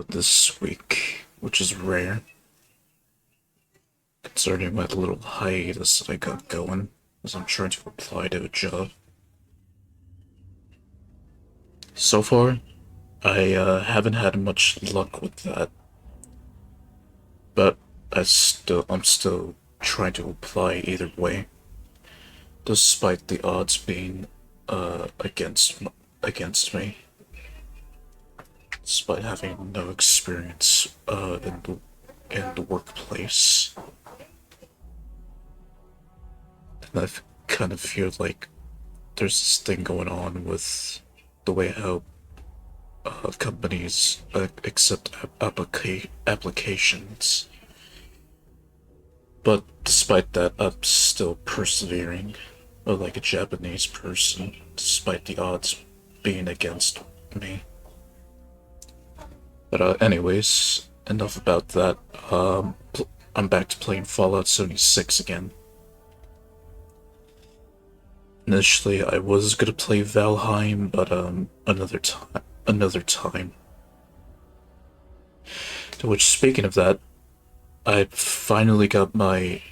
this week, which is rare, concerning my little hiatus that I got going, as I'm trying to apply to a job. So far, I haven't had much luck with that, but I'm still trying to apply either way, despite the odds being against me, despite having no experience in the workplace. And I kind of feel like there's this thing going on with the way how companies accept applications. But despite that, I'm still persevering, like a Japanese person, despite the odds being against me. But anyways, enough about that. I'm back to playing Fallout 76 again. Initially, I was gonna play Valheim, but another time. To which, speaking of that, I finally got my,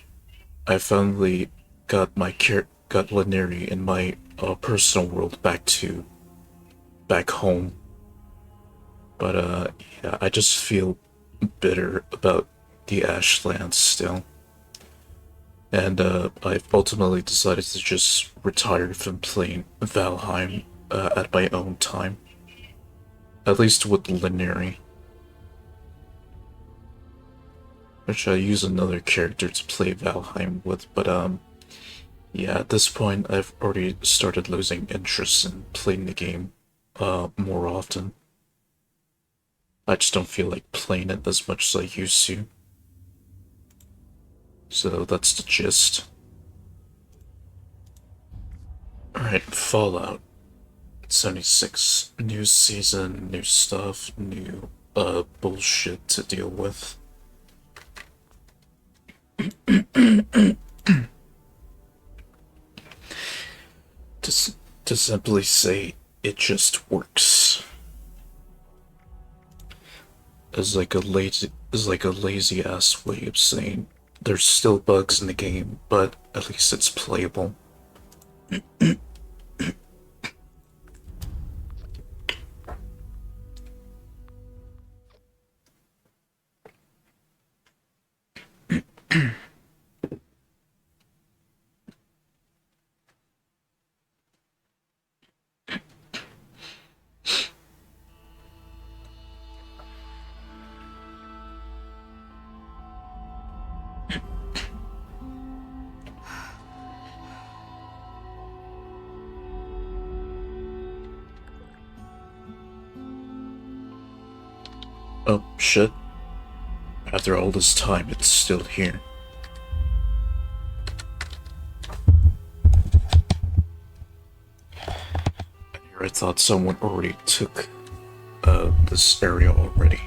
I finally got Leniri in my personal world back home. But yeah, I just feel bitter about the Ashlands still. And I've ultimately decided to just retire from playing Valheim at my own time. At least with Leniri. Which I use another character to play Valheim with, but yeah, at this point I've already started losing interest in playing the game more often. I just don't feel like playing it as much as I used to. So that's the gist. Alright, Fallout 76. New season, new stuff, new bullshit to deal with. To simply say it just works is like a lazy ass way of saying there's still bugs in the game, but at least it's playable. Oh shit. After all this time, it's still here. I thought someone already took this area already.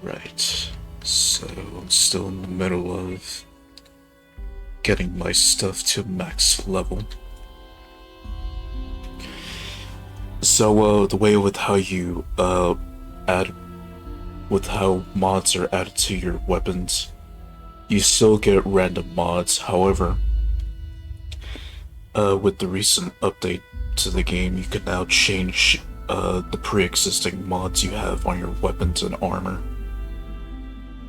Right. So I'm still in the middle of getting my stuff to max level. So the way with how you add with how mods are added to your weapons, you still get random mods. However, with the recent update to the game, you can now change the pre-existing mods you have on your weapons and armor,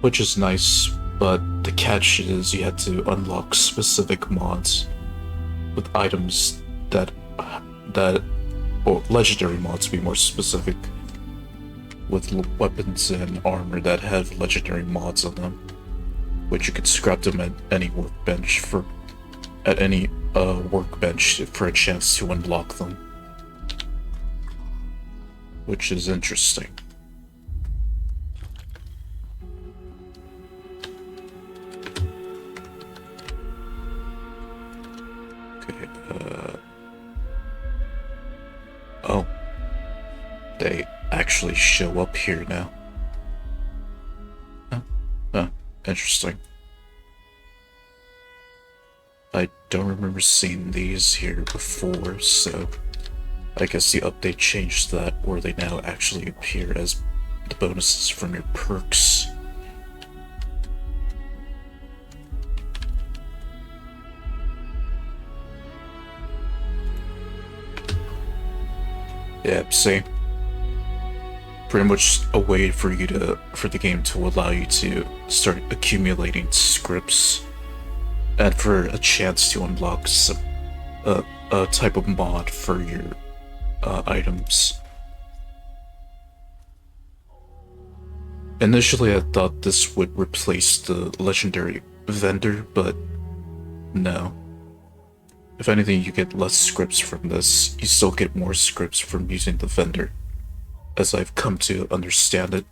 which is nice. But the catch is you had to unlock specific mods with items or legendary mods to be more specific, with weapons and armor that have legendary mods on them, which you could scrap them at any workbench for a chance to unlock them, which is interesting. Okay, oh, they actually show up here now. Huh, interesting. I don't remember seeing these here before, so I guess the update changed that, or they now actually appear as the bonuses from your perks. Yeah, see? Pretty much a way for the game to allow you to start accumulating scripts and for a chance to unlock a type of mod for your items. Initially, I thought this would replace the legendary vendor, but no. If anything, you get less scripts from this. You still get more scripts from using the vendor, as I've come to understand it.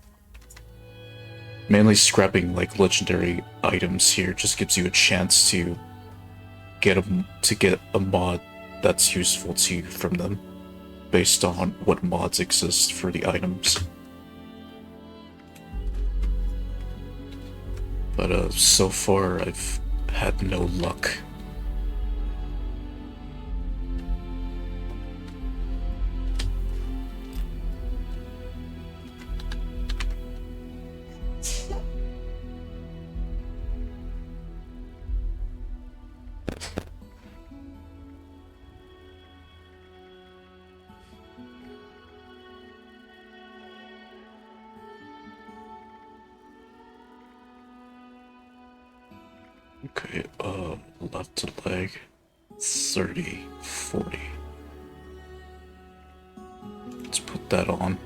Mainly scrapping like legendary items here just gives you a chance to get a mod that's useful to you from them, based on what mods exist for the items. But so far I've had no luck. Okay, left leg, 30, 40. Let's put that on.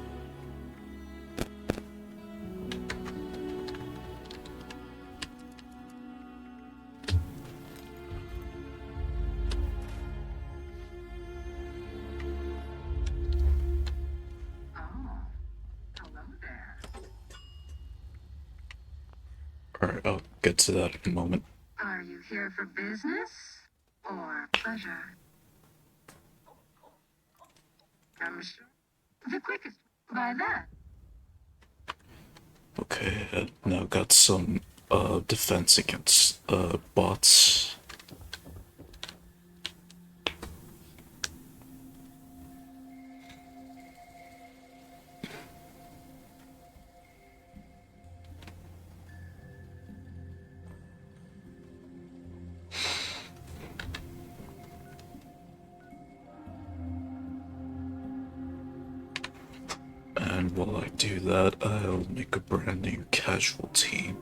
Alright, I'll get to that in a moment. Are you here for business or pleasure? I'm sure the quickest by that. Okay, now got some defense against bots. And while I do that, I'll make a brand new casual team.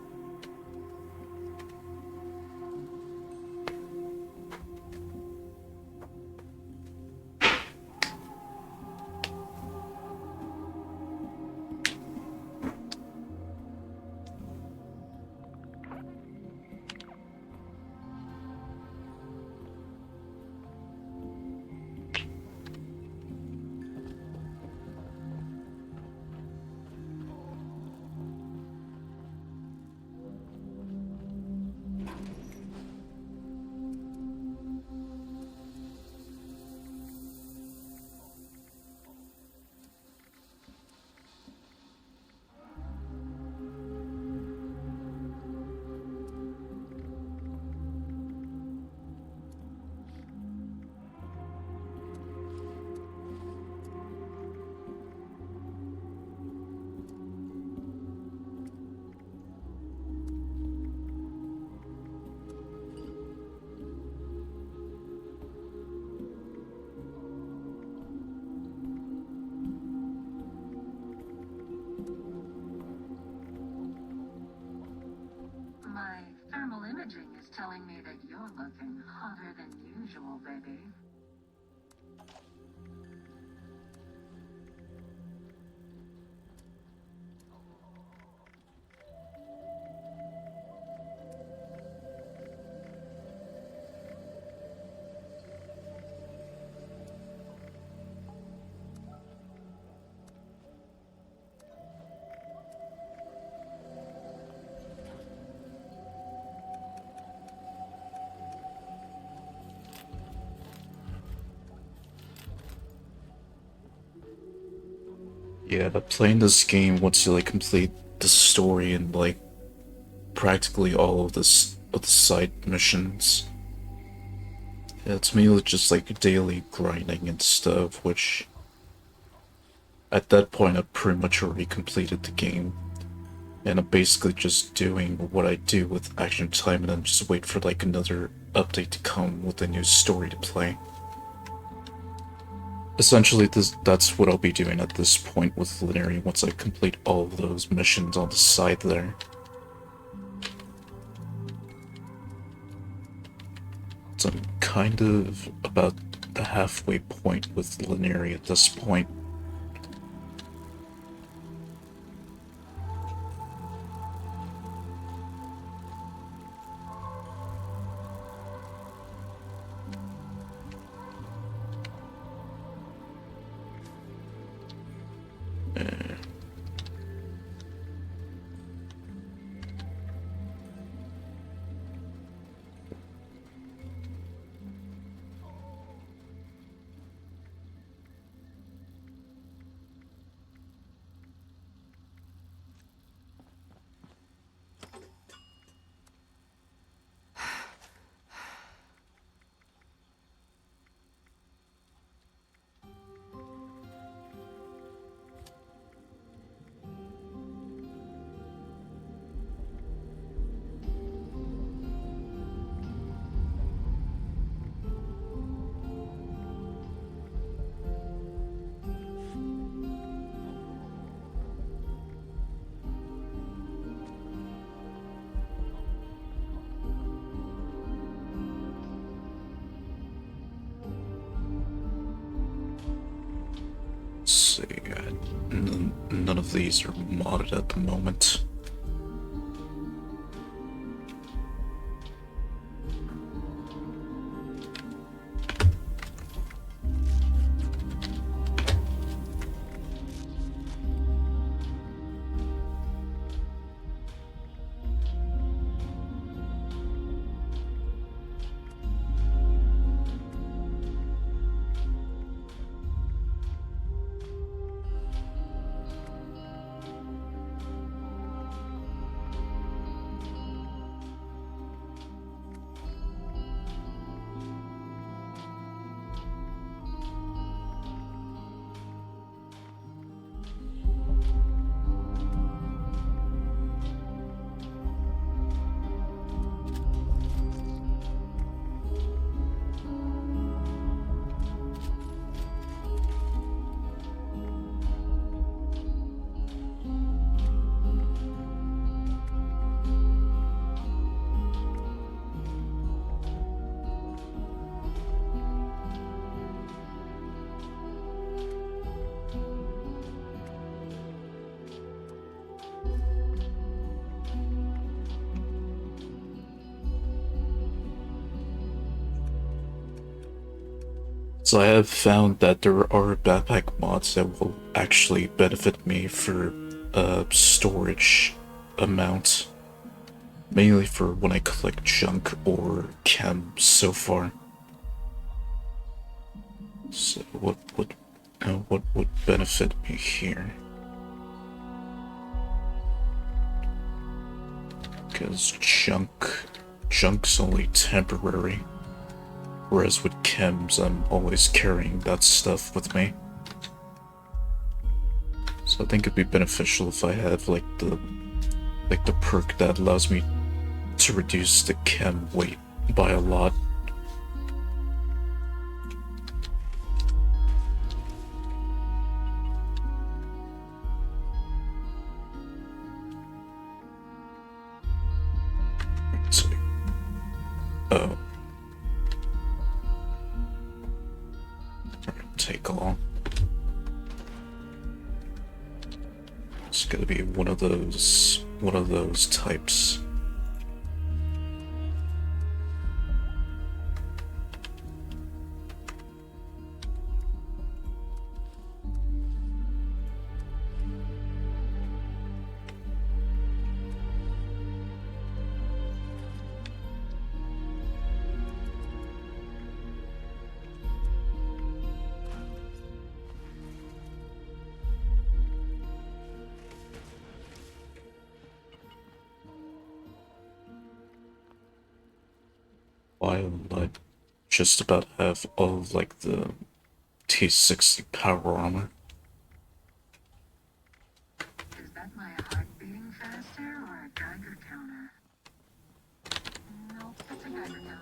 My thermal imaging is telling me that you're looking hotter than usual, baby. Yeah, but playing this game, once you like complete the story and like practically all of the side missions, Yeah, it's mainly just like daily grinding and stuff, which at that point I pretty much already completed the game. And I'm basically just doing what I do with Action Time and then just wait for like another update to come with a new story to play. Essentially, that's what I'll be doing at this point with Leniri once I complete all of those missions on the side there. So I'm kind of about the halfway point with Leniri at this point. Let's see, none of these are modded at the moment. So I have found that there are backpack mods that will actually benefit me for storage amount, mainly for when I collect junk or chem so far. So what would benefit me here? Because junk's only temporary. Whereas with chems, I'm always carrying that stuff with me. So I think it'd be beneficial if I have like the perk that allows me to reduce the chem weight by a lot. So, oh, take all. It's gonna be one of those types. Wildlife just about have all of, like, the T60 power armor. Is that my heart beating faster or a Geiger counter? Nope, it's a Geiger counter.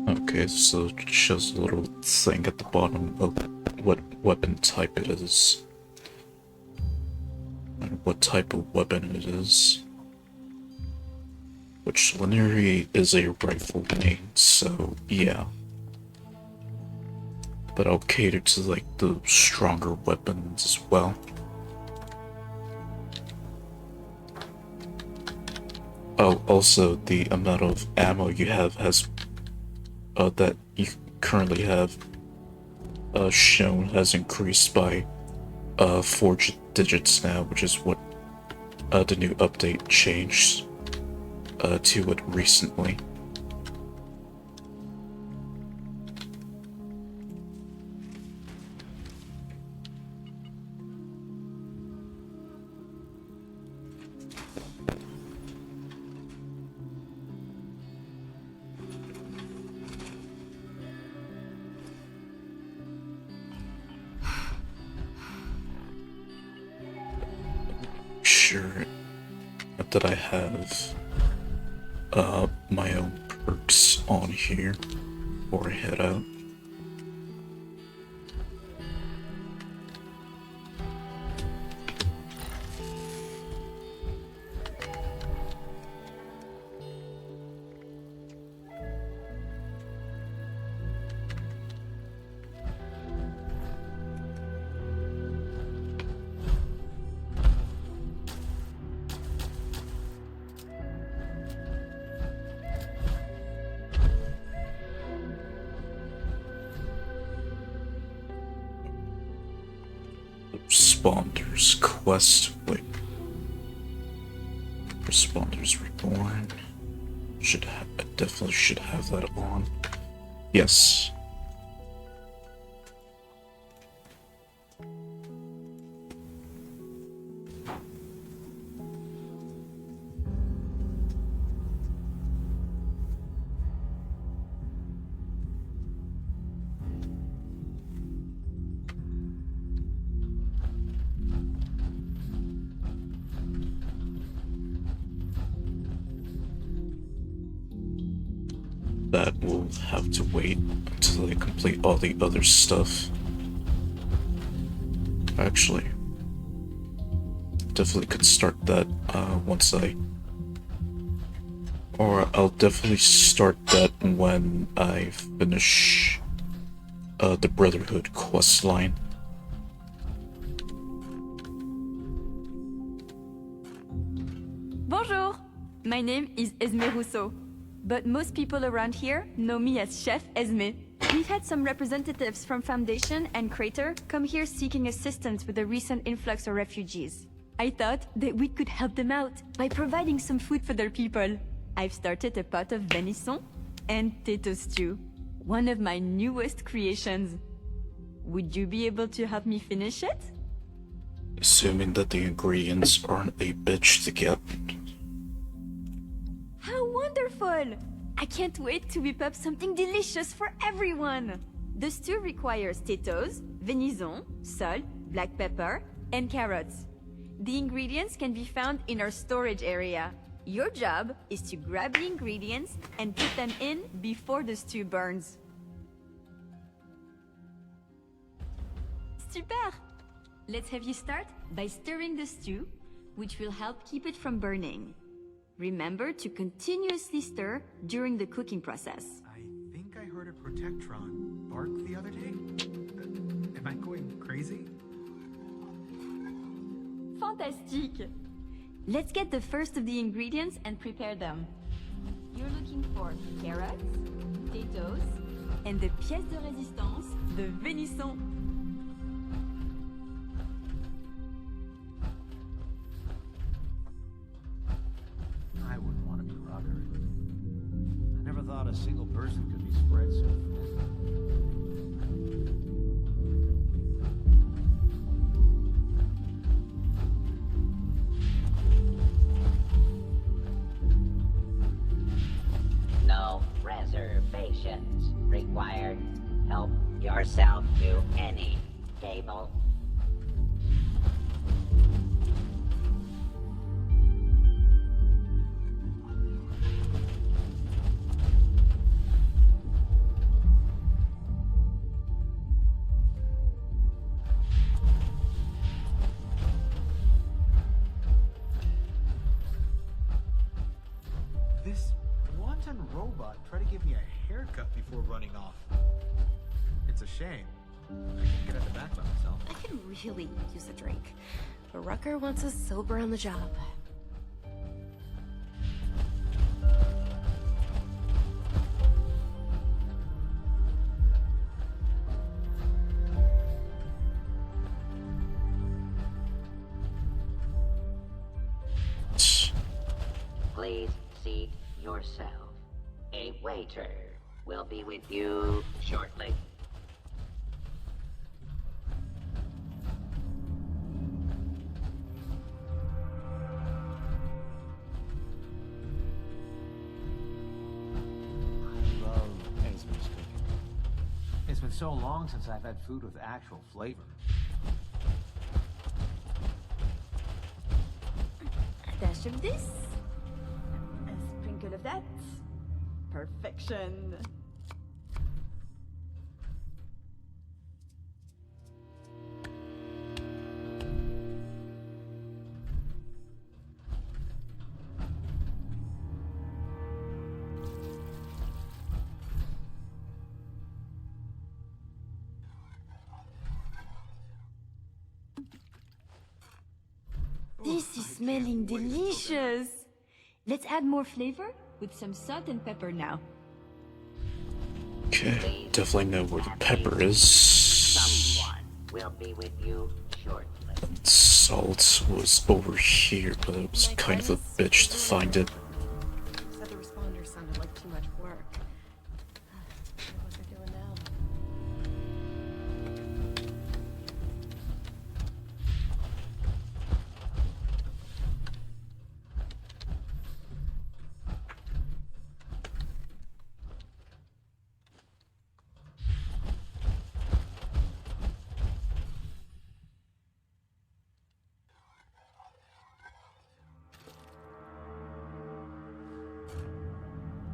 Okay, so it shows a little thing at the bottom of what weapon type it is. And what type of weapon it is. Which Leniri is a rifle main, so yeah. But I'll cater to like the stronger weapons as well. Oh, also the amount of ammo you have has that you currently have shown has increased by 4 digits now, which is what the new update changed to it recently. Sure that I have my own perks on here before I head out. Responders quest. Wait. Responders reborn. I definitely should have that on. Yes. That will have to wait until I complete all the other stuff. Actually, definitely could start that once or I'll definitely start that when I finish the Brotherhood quest line. Bonjour! My name is Esme Rousseau, but most people around here know me as Chef Esme. We've had some representatives from Foundation and Crater come here seeking assistance with the recent influx of refugees. I thought that we could help them out by providing some food for their people. I've started a pot of venison and potato stew, one of my newest creations. Would you be able to help me finish it? Assuming that the ingredients aren't a bitch to get. How wonderful! I can't wait to whip up something delicious for everyone! The stew requires potatoes, venison, salt, black pepper, and carrots. The ingredients can be found in our storage area. Your job is to grab the ingredients and put them in before the stew burns. Super! Let's have you start by stirring the stew, which will help keep it from burning. Remember to continuously stir during the cooking process. I think I heard a Protectron bark the other day. Am I going crazy? Fantastique! Let's get the first of the ingredients and prepare them. You're looking for carrots, potatoes, and the pièce de résistance, the venison. I wouldn't want to be Robert. I never thought a single person could be spread so thin. No reservations required. Help yourself to any table. This wanton robot tried to give me a haircut before running off. It's a shame. I can't get at the back by myself. I could really use a drink. But Rucker wants us sober on the job. Please seat yourself. A waiter will be with you shortly. I love Esme's cooking. It's been so long since I've had food with actual flavor. A dash of this. A sprinkle of that. Perfection. This is smelling delicious. Let's add more flavor with some salt and pepper now. Okay, definitely know where the pepper is. Someone will be with you shortly. Salt was over here, but it was kind of a bitch to find it. Said the responders sounded like too much work. What was I doing now?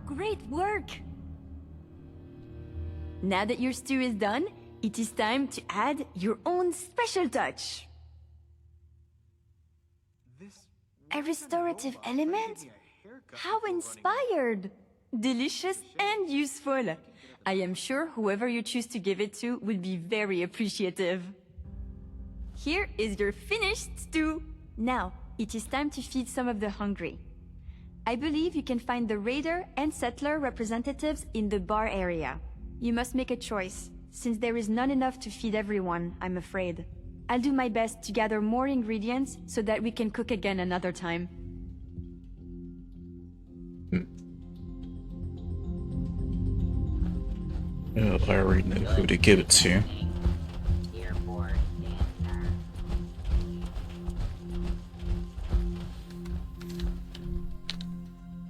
Great work! Now that your stew is done, it is time to add your own special touch. A restorative element? How inspired! Delicious and useful. I am sure whoever you choose to give it to will be very appreciative. Here is your finished stew. Now, it is time to feed some of the hungry. I believe you can find the raider and settler representatives in the bar area. You must make a choice, since there is not enough to feed everyone, I'm afraid. I'll do my best to gather more ingredients so that we can cook again another time. I already know who to give it to. Here for dinner.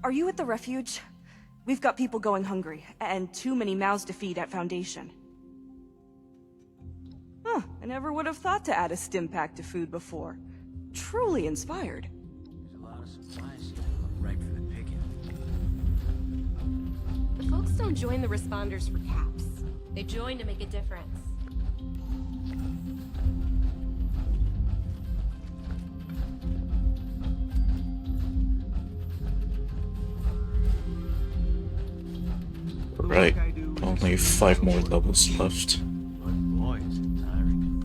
Are you at the refuge? We've got people going hungry, and too many mouths to feed at Foundation. Huh, I never would have thought to add a stim pack to food before. Truly inspired. There's a lot of supplies here that look ripe for the picking. The folks don't join the responders for caps. They join to make a difference. Right. Only 5 more levels left. But boy, is it tiring.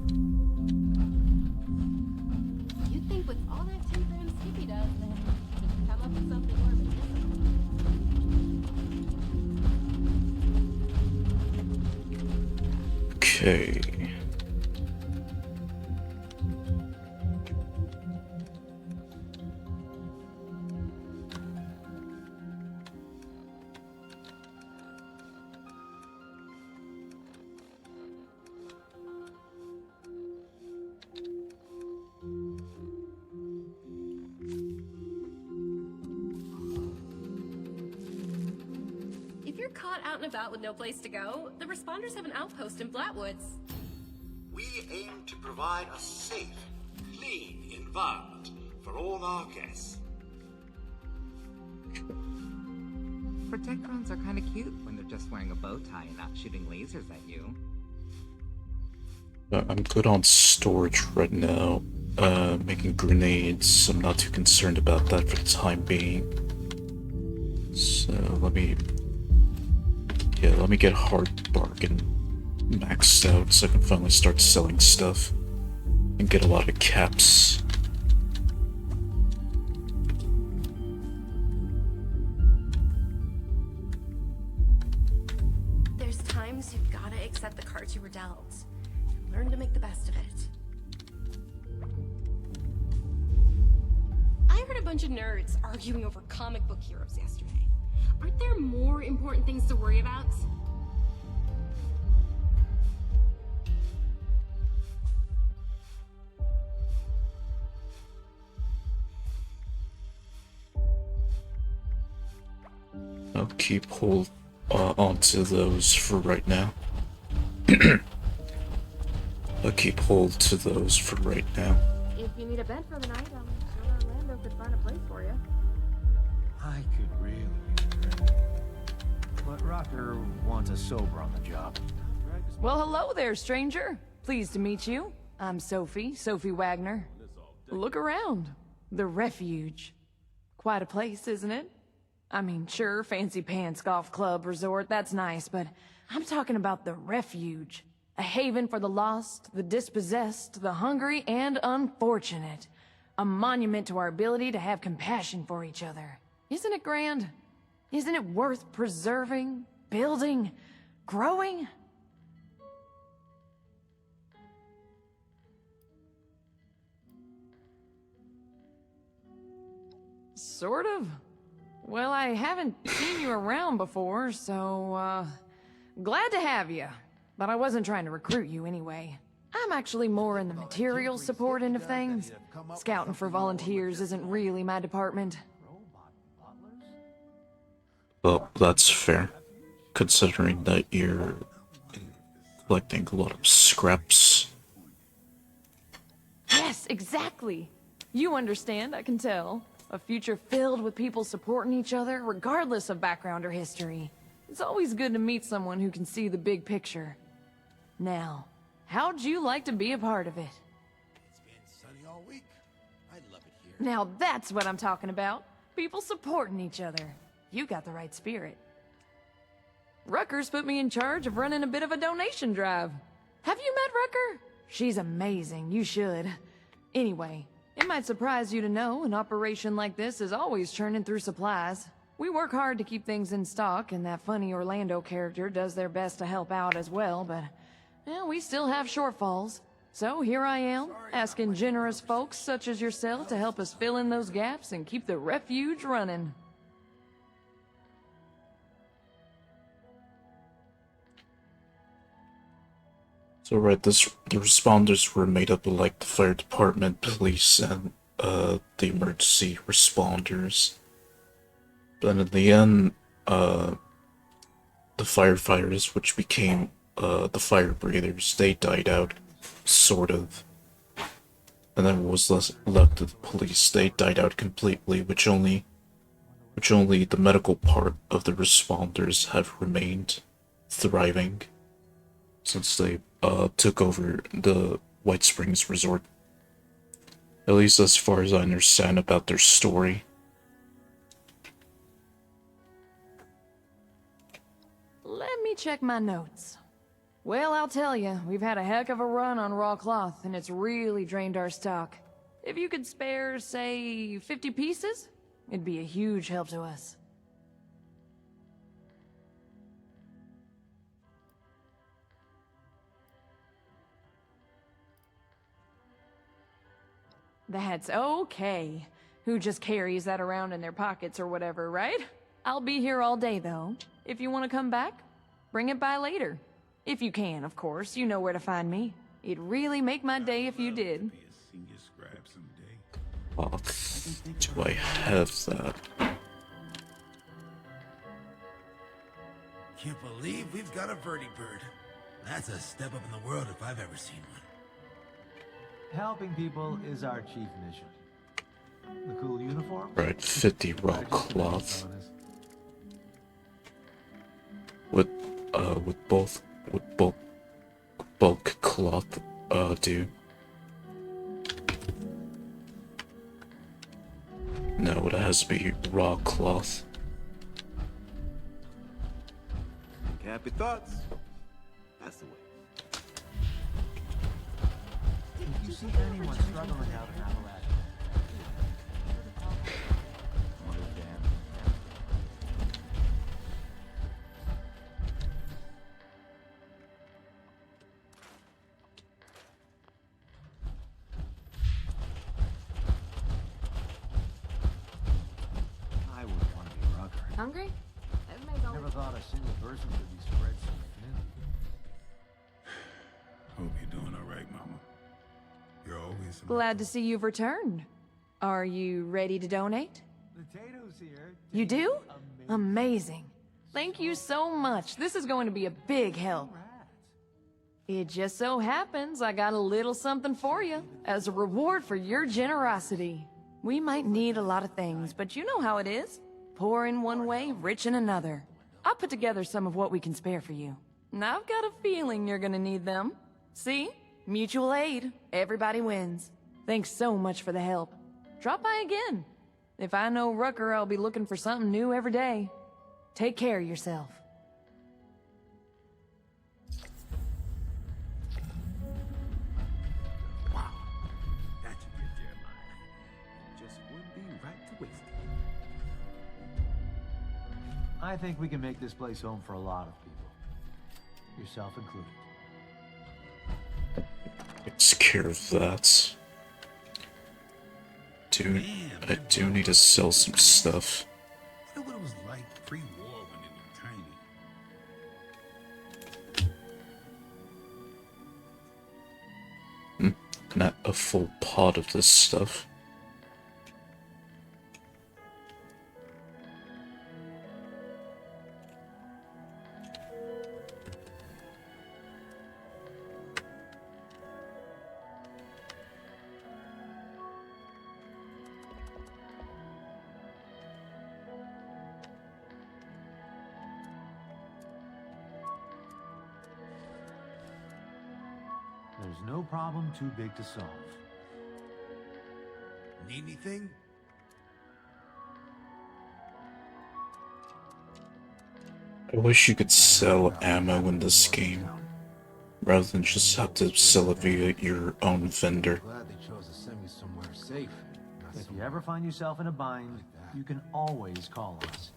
You'd think with all that 10 gram Skippy does, then just come up with something more medicinal. Okay. If you're caught out and about with no place to go, the responders have an outpost in Flatwoods. We aim to provide a safe, clean environment for all our guests. Protectrons are kind of cute when they're just wearing a bow tie and not shooting lasers at you. I'm good on storage right now. Making grenades, I'm not too concerned about that for the time being. So let me get Hard Bargain maxed out so I can finally start selling stuff and get a lot of caps. There's times you've gotta accept the cards you were dealt. Learn to make the best of it. I heard a bunch of nerds arguing over comic book heroes yesterday. Aren't there more important things to worry about? I'll keep hold onto those for right now. I'll keep hold to those for right now. If you need a bed for the night, I'm sure Orlando could find a place for you. I could really use a drink. But Rocker wants a sober on the job. Well, hello there, stranger. Pleased to meet you. I'm Sophie Wagner. Look around. The Refuge. Quite a place, isn't it? I mean, sure, fancy pants golf club resort, that's nice, but I'm talking about the Refuge. A haven for the lost, the dispossessed, the hungry, and unfortunate. A monument to our ability to have compassion for each other. Isn't it grand? Isn't it worth preserving, building, growing? Sort of. Well, I haven't seen you around before, so, glad to have you. But I wasn't trying to recruit you anyway. I'm actually more in the material support end of things. Scouting for volunteers isn't really my department. Well, that's fair, considering that you're collecting a lot of scraps. Yes, exactly. You understand, I can tell. A future filled with people supporting each other, regardless of background or history. It's always good to meet someone who can see the big picture. Now, how'd you like to be a part of it? It's been sunny all week. I love it here. Now that's what I'm talking about. People supporting each other. You got the right spirit. Rucker's put me in charge of running a bit of a donation drive. Have you met Rucker? She's amazing, you should. Anyway, it might surprise you to know an operation like this is always churning through supplies. We work hard to keep things in stock, and that funny Orlando character does their best to help out as well, but we still have shortfalls. So here I am, asking generous folks such as yourself to help us fill in those gaps and keep the refuge running. So right, the responders were made up of like the fire department, police, and the emergency responders. But in the end, the firefighters, which became the fire breathers, they died out, sort of. And then what was left of the police, they died out completely, which only the medical part of the responders have remained thriving since they took over the White Springs Resort. At least as far as I understand about their story. me check my notes. Well, I'll tell you, we've had a heck of a run on raw cloth, and it's really drained our stock. If you could spare, say, 50 pieces, it'd be a huge help to us. That's okay. Who just carries that around in their pockets or whatever, right? I'll be here all day, though. If you want to come back, bring it by later. If you can, of course. You know where to find me. It'd really make my day if you did. Cloth. Do I have that? Can't believe we've got a vertibird. That's a step up in the world if I've ever seen one. Helping people is our chief mission. The cool uniform? Right, 50 raw cloth. Would bulk cloth do? No, it has to be raw cloth. Happy thoughts. That's the way. If you see anyone struggling out in Appalachia, I wouldn't want to be Rucker. Hungry? Never thought a single person could be spread so thin. Hope you're doing all right, Mama. You're always Glad to see you've returned. Are you ready to donate? Potatoes here. You do? Amazing. Thank you so much. This is going to be a big help. It just so happens I got a little something for you as a reward for your generosity. We might need a lot of things, but you know how it is. Poor in one way, rich in another. I put together some of what we can spare for you. And I've got a feeling you're gonna need them. See? Mutual aid. Everybody wins. Thanks so much for the help. Drop by again. If I know Rucker, I'll be looking for something new every day. Take care of yourself. wow. That should get Jeremiah. Just would be right to waste it. I think we can make this place home for a lot of people. Yourself included. Takes care of that. I do need to sell some stuff. I wonder what it was like pre-war when they were tiny. Not a full pot of this stuff. There's no problem too big to solve. Need anything? I wish you could sell ammo in this game, rather than just have to sell it via your own vendor. Glad they chose to send me somewhere safe. If you ever find yourself in a bind, you can always call us.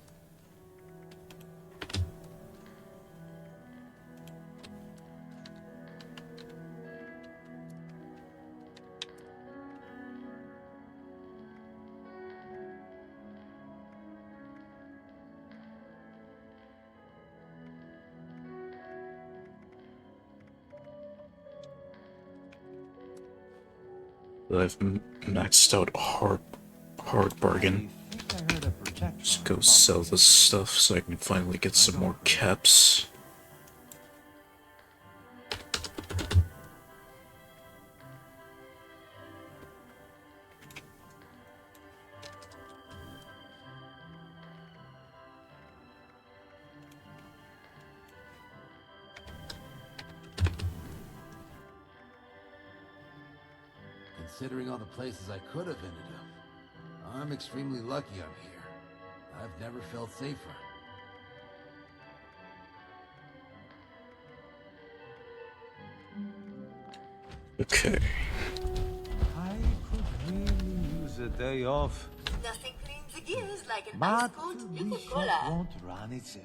I've maxed out hard bargain. Just go sell this stuff so I can finally get some more caps. Considering all the places I could have ended up, I'm extremely lucky I'm here. I've never felt safer. Okay. I could really use a day off. Nothing cleans the gears like an But ice-cold the shop Coca-Cola. won't run itself.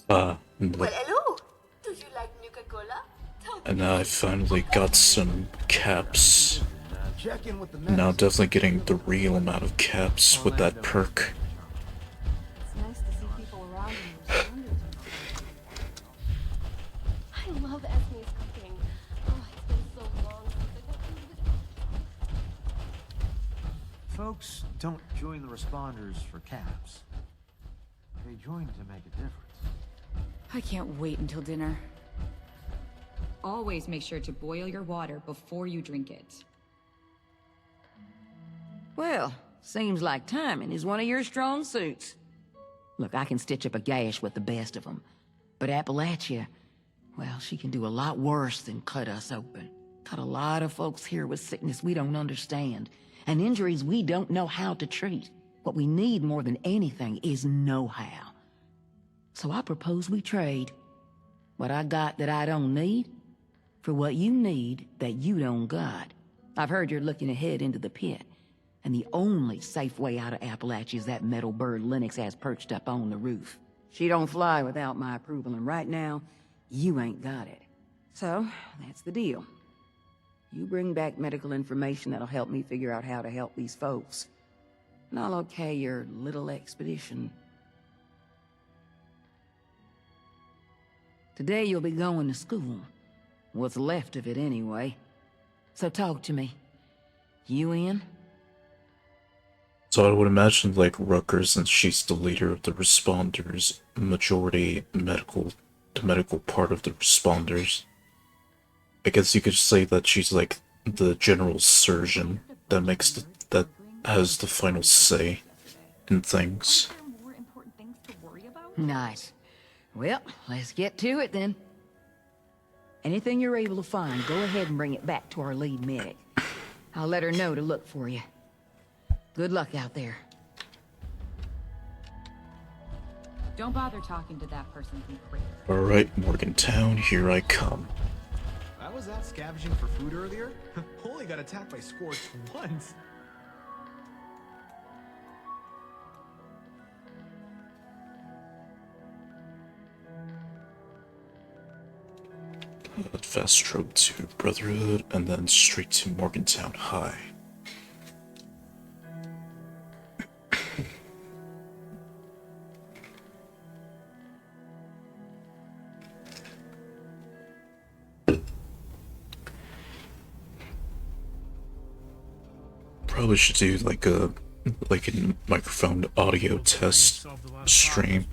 Well, hello. Do you like Nuka-Cola? and now I finally got some caps. Check in with the Now definitely getting the real amount of caps with that perk. It's nice to see people around in responders. I love Esme's cooking. Oh, it's been so long since I got to visit. Folks don't join the responders for caps. They join to make a difference. I can't wait until dinner. Always make sure to boil your water before you drink it. Well, seems like timing is one of your strong suits. Look, I can stitch up a gash with the best of them. But Appalachia, well, she can do a lot worse than cut us open. Got a lot of folks here with sickness we don't understand, and injuries we don't know how to treat. What we need more than anything is know-how. So I propose we trade. What I got that I don't need, for what you need that you don't got. I've heard you're looking ahead into the pit. And the only safe way out of Appalachia is that metal bird Lennox has perched up on the roof. She don't fly without my approval, and right now, you ain't got it. So, that's the deal. You bring back medical information that'll help me figure out how to help these folks. And I'll okay your little expedition. Today you'll be going to school. What's left of it anyway. So talk to me. You in? So I would imagine like Rutgers, since she's the leader of the responders, majority medical, the medical part of the responders. I guess you could say that she's like the general surgeon that that has the final say in things. Nice. Well, let's get to it then. Anything you're able to find, go ahead and bring it back to our lead medic. I'll let her know to look for you. Good luck out there. Don't bother talking to that person from Crater. Alright, Morgantown, here I come. I was out scavenging for food earlier. Only got attacked by Scorch once. Fast road to Brotherhood, and then straight to Morgantown High. Probably should do like a microphone audio test stream,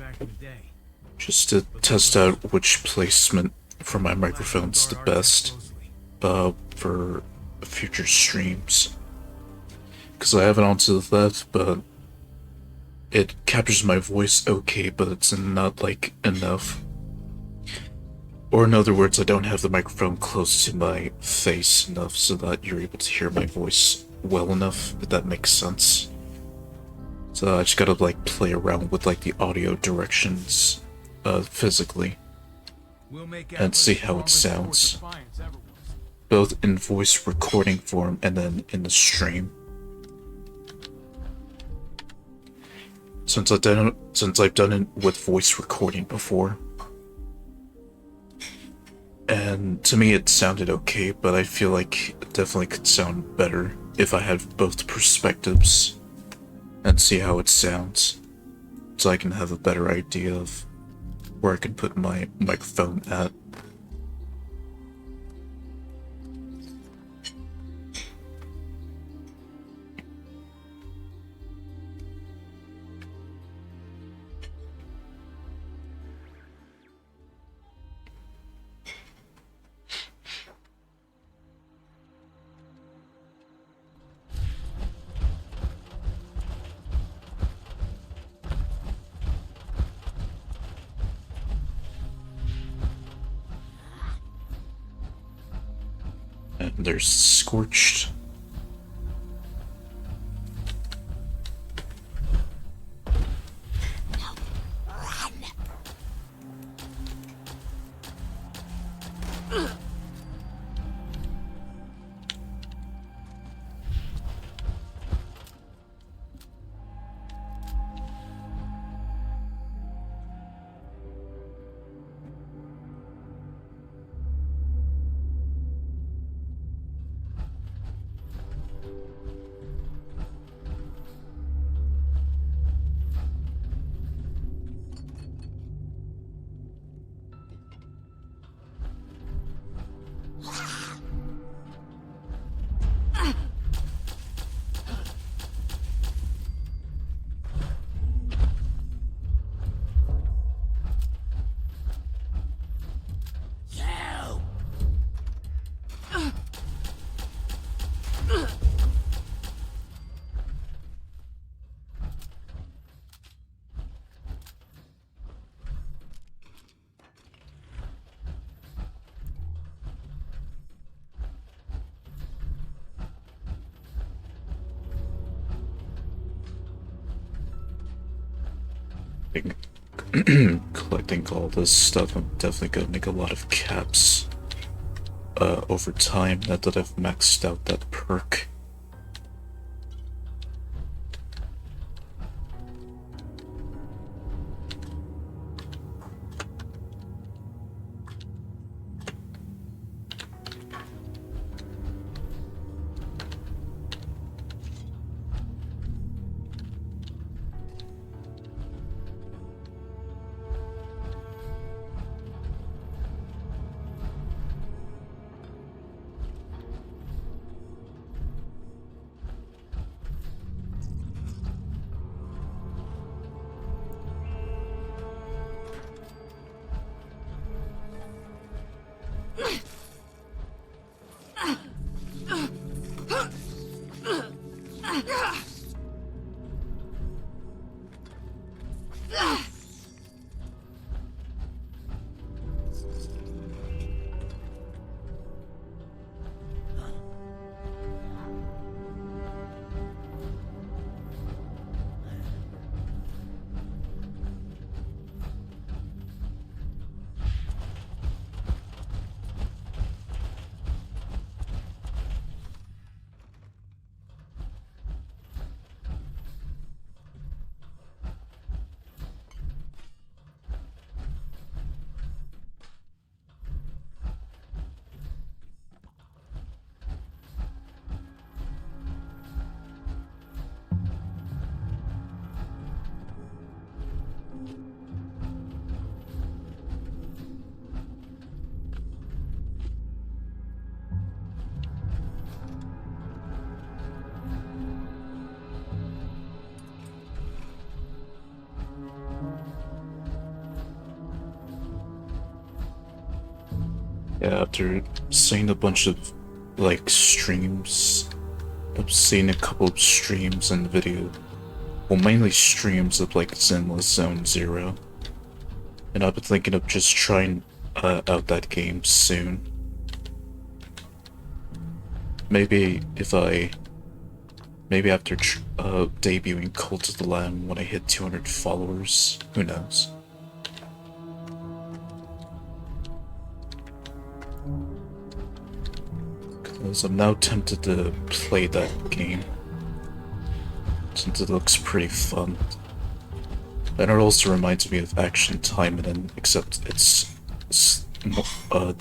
just to test out which placement for my microphone's the best for future streams. Because I have it on to the left, but it captures my voice okay, but it's not like enough. Or in other words, I don't have the microphone close to my face enough so that you're able to hear my voice well enough, if that makes sense. So I just gotta like play around with like the audio directions physically and see how it sounds, both in voice recording form and then in the stream. Since I've done it with voice recording before, and to me it sounded okay, but I feel like it definitely could sound better if I had both perspectives and see how it sounds, so I can have a better idea of where I can put my microphone at. And there's Scorched. collecting all this stuff, I'm definitely gonna make a lot of caps over time now that I've maxed out that perk. Yeah, after seeing a bunch of, like, streams, I've seen a couple of streams and video, well, mainly streams of, like, Zenless Zone Zero, and I've been thinking of just trying out that game soon. Maybe maybe after debuting Cult of the Lamb when I hit 200 followers, who knows? Because I'm now tempted to play that game, since it looks pretty fun. And it also reminds me of Action Time, except it's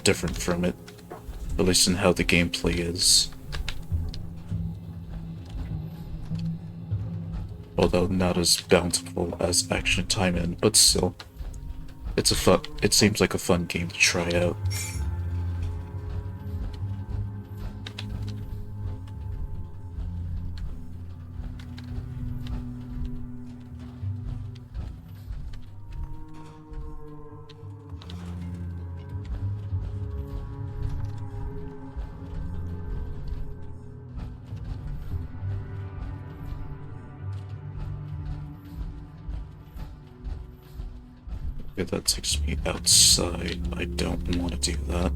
different from it, at least in how the gameplay is. Although not as bountiful as Action Time, but still, it seems like a fun game to try out. Okay, that takes me outside. I don't want to do that.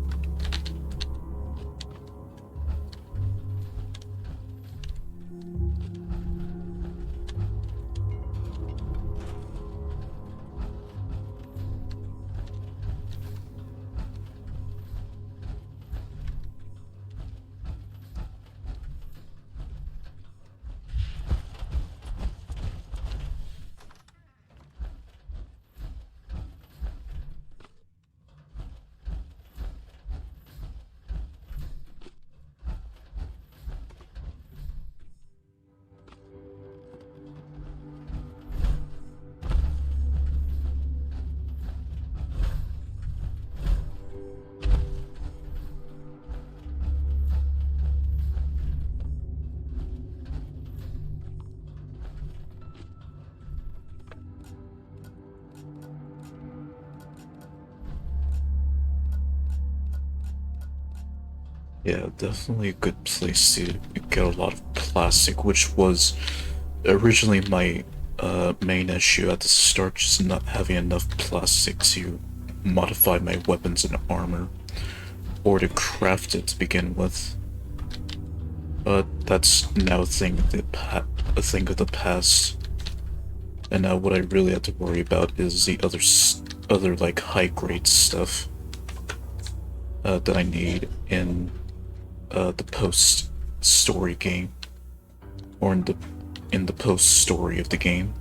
Yeah, definitely a good place to get a lot of plastic, which was originally my main issue at the start, just not having enough plastic to modify my weapons and armor, or to craft it to begin with. But that's now a thing of the past. And now what I really have to worry about is the other like high grade stuff that I need in the post story game, or in the post story of the game.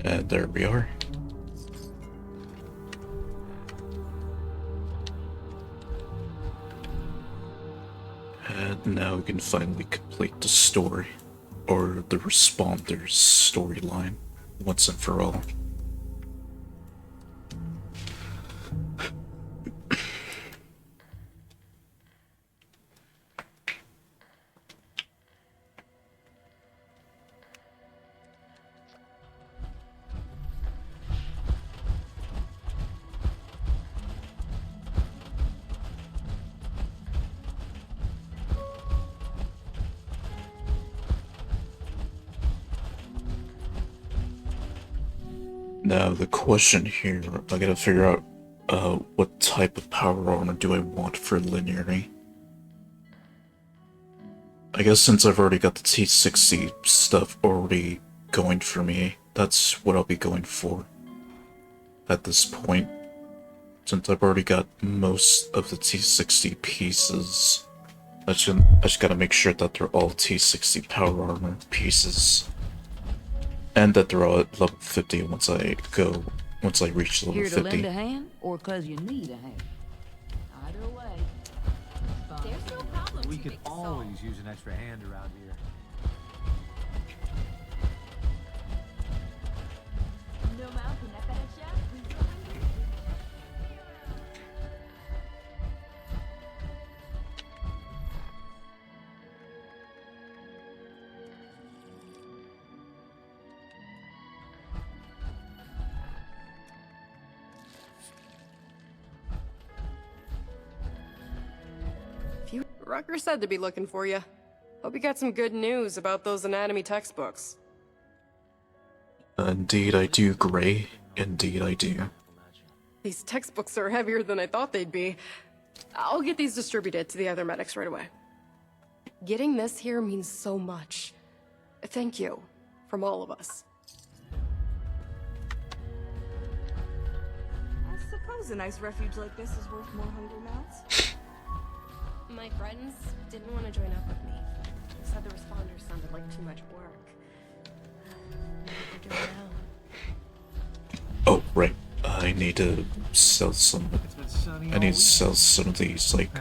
And there we are. And now we can finally complete the story, or the Responders storyline, once and for all. Now the question here, I gotta figure out what type of power armor do I want for Leniri. I guess since I've already got the T60 stuff already going for me, that's what I'll be going for at this point. Since I've already got most of the T60 pieces, I just gotta make sure that they're all T60 power armor pieces. And that they're all at level 50 once I reach level 50. Here to lend a hand, or 'cause you need a hand? Either way. There's no problem. We could always use an extra hand around here. Rucker said to be looking for you. Hope you got some good news about those anatomy textbooks. Indeed I do, Gray. Indeed I do. These textbooks are heavier than I thought they'd be. I'll get these distributed to the other medics right away. Getting this here means so much. Thank you, from all of us. I suppose a nice refuge like this is worth more hungry mouths. My friends didn't want to join up with me. They said the responders sounded like too much work. What they're doing now. Oh, right. I need to sell some. I need to sell some of these, like,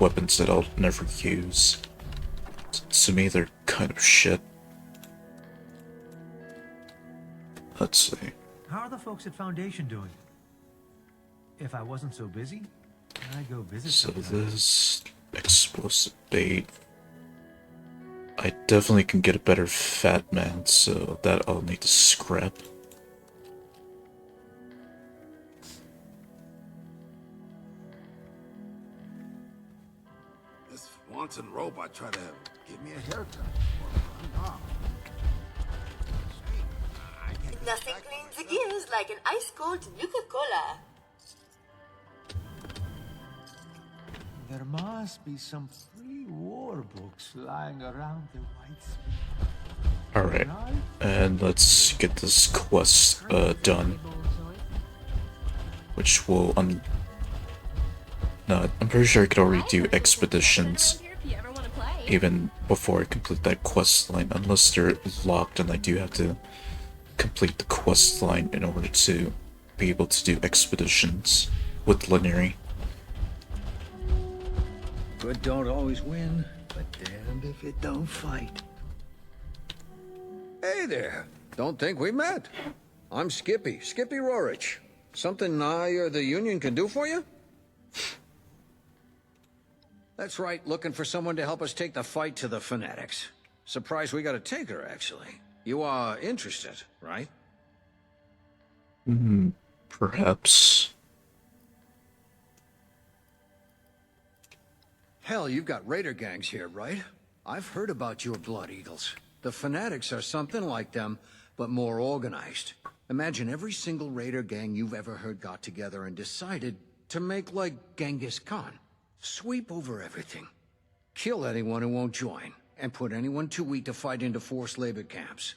weapons that I'll never use. To me, they're kind of shit. Let's see. How are the folks at Foundation doing? If I wasn't so busy, I'd go visit. So this explosive bait. I definitely can get a better fat man, so that I'll need to scrap. This wanton robot tried to have Give me a haircut before I run off. Nothing cleans the gears like an ice-cold Nuka-Cola. There must be some pre-war books lying around the White Spring. Alright, and let's get this quest done. Which will, no, I'm pretty sure I could already do expeditions even before I complete that quest line, unless they're locked and I do have to complete the quest line in order to be able to do expeditions with Leniri. Good don't always win, but damned if it don't fight. Hey there. Don't think we met. I'm Skippy Rorich. Something I or the Union can do for you? That's right, looking for someone to help us take the fight to the Fanatics. Surprised we got a taker, actually. You are interested, right? Perhaps. Hell, you've got raider gangs here, right? I've heard about your Blood Eagles. The Fanatics are something like them, but more organized. Imagine every single raider gang you've ever heard got together and decided to make like Genghis Khan. Sweep over everything. Kill anyone who won't join, and put anyone too weak to fight into forced labor camps.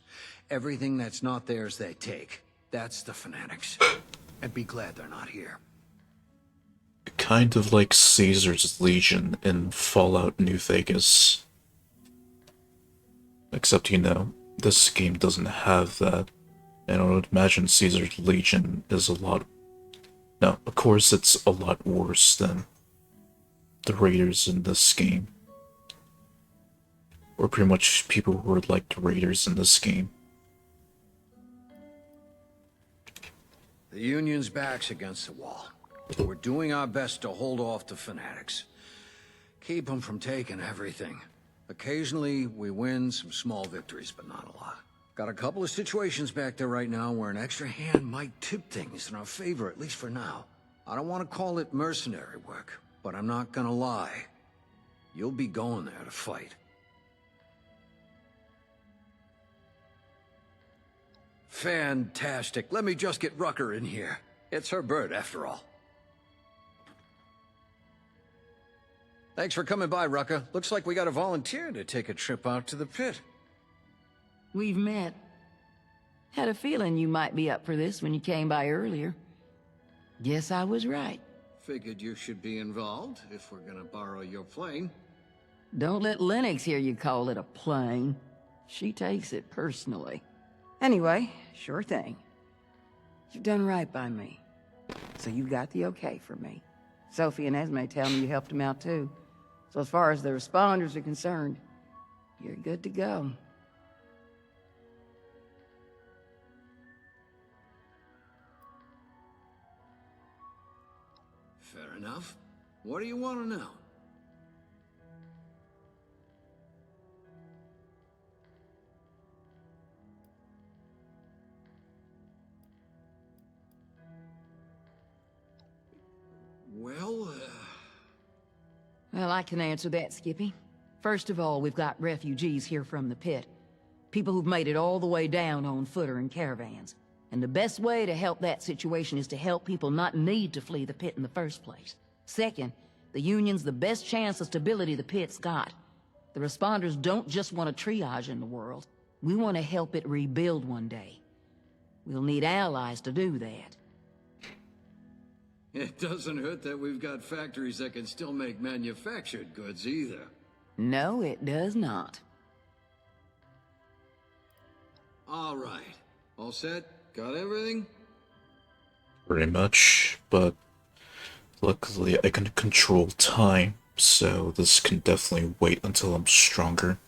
Everything that's not theirs they take. That's the Fanatics. And be glad they're not here. Kind of like Caesar's Legion in Fallout New Vegas. Except, you know, this game doesn't have that. And I would imagine Caesar's Legion is a lot... No, of course it's a lot worse than the Raiders in this game. Or pretty much people who are like the Raiders in this game. The Union's back's against the wall. We're doing our best to hold off the Fanatics. Keep them from taking everything. Occasionally, we win some small victories, but not a lot. Got a couple of situations back there right now where an extra hand might tip things in our favor, at least for now. I don't want to call it mercenary work, but I'm not gonna lie. You'll be going there to fight. Fantastic. Let me just get Rucker in here. It's her bird, after all. Thanks for coming by, Rucker. Looks like we got a volunteer to take a trip out to the pit. We've met. Had a feeling you might be up for this when you came by earlier. Guess I was right. Figured you should be involved, if we're gonna borrow your plane. Don't let Lennox hear you call it a plane. She takes it personally. Anyway, sure thing. You've done right by me. So you got the okay for me. Sophie and Esme tell me you helped them out too. So as far as the responders are concerned, you're good to go. Fair enough. What do you want to know? Well, I can answer that, Skippy. First of all, we've got refugees here from the pit. People who've made it all the way down on foot or in caravans. And the best way to help that situation is to help people not need to flee the pit in the first place. Second, the Union's the best chance of stability the pit's got. The responders don't just want a triage in the world. We want to help it rebuild one day. We'll need allies to do that. It doesn't hurt that we've got factories that can still make manufactured goods either. No, it does not. All right. All set? Got everything? Pretty much, but luckily I can control time, so this can definitely wait until I'm stronger.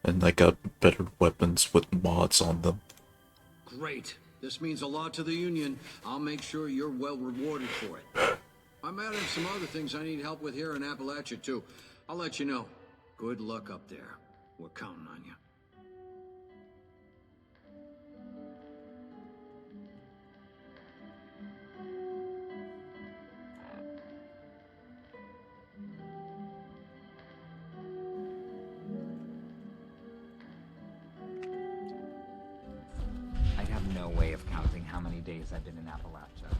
And I got better weapons with mods on them. Great. This means a lot to the Union. I'll make sure you're well rewarded for it. I'm adding some other things I need help with here in Appalachia, too. I'll let you know. Good luck up there. We're counting on you. no way of counting how many days I've been in Appalachia.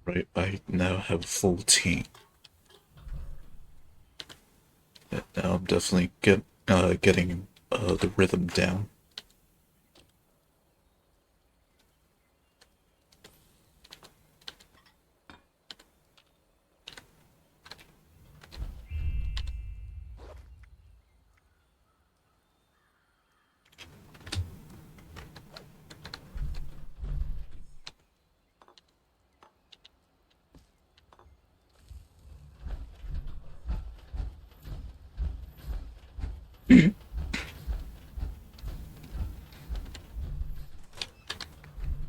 Right, I now have a full team. And now I'm definitely getting the rhythm down.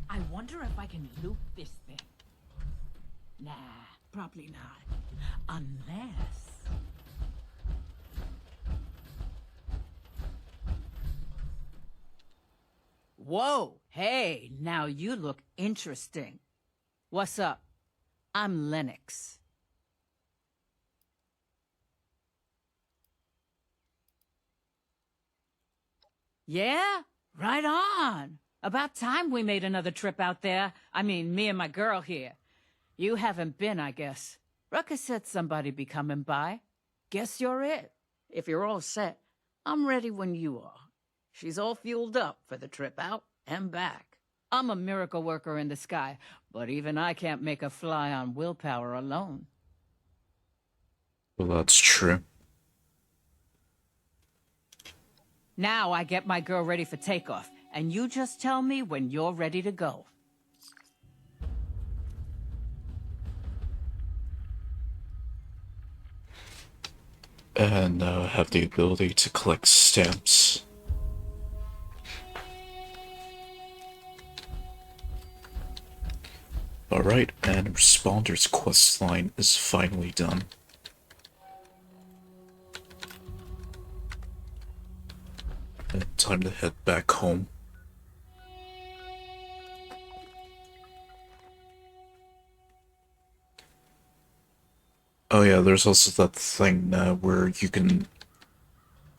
I wonder if I can loop this thing. Nah, probably not. Unless... Whoa, hey, now you look interesting. What's up? I'm Lennox. Yeah? Right on. About time we made another trip out there. I mean, me and my girl here. You haven't been, I guess. Rucka said somebody'd be coming by. Guess you're it. If you're all set, I'm ready when you are. She's all fueled up for the trip out and back. I'm a miracle worker in the sky, but even I can't make a fly on willpower alone. Well, that's true. Now I get my girl ready for takeoff, and you just tell me when you're ready to go. And now I have the ability to collect stamps. Alright, and Responder's questline is finally done. And time to head back home. Oh yeah, there's also that thing where you can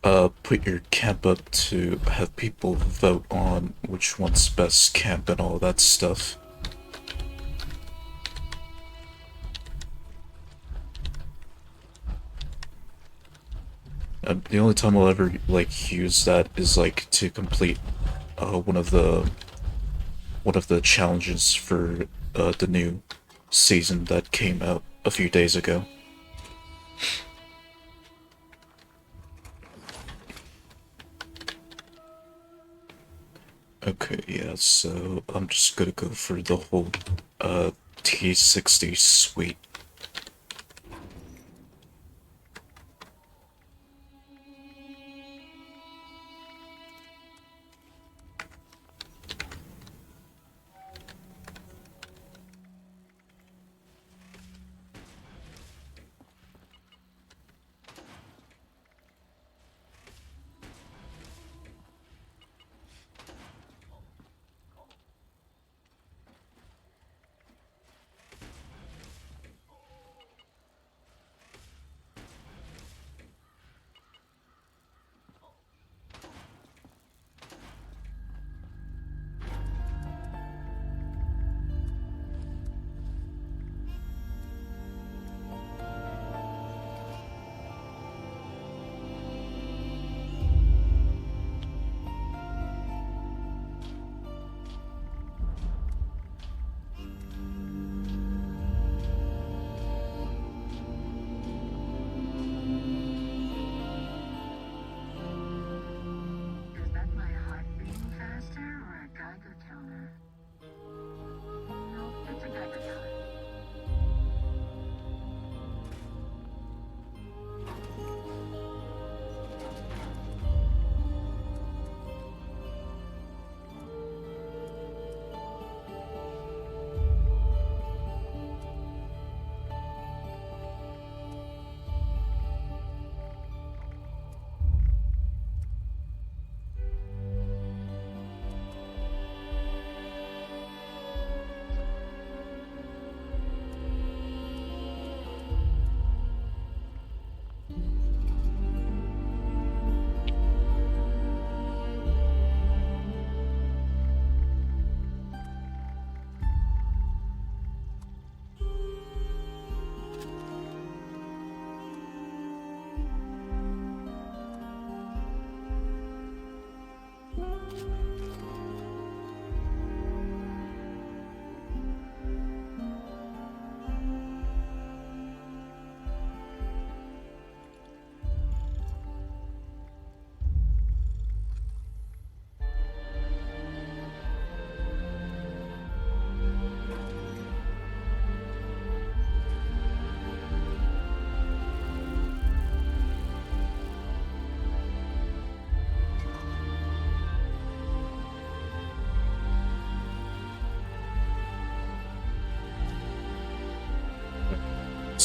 put your camp up to have people vote on which one's best camp and all that stuff. The only time I'll ever like use that is like to complete one of the challenges for the new season that came out a few days ago. Okay, yeah, so I'm just gonna go for the whole T60 suite.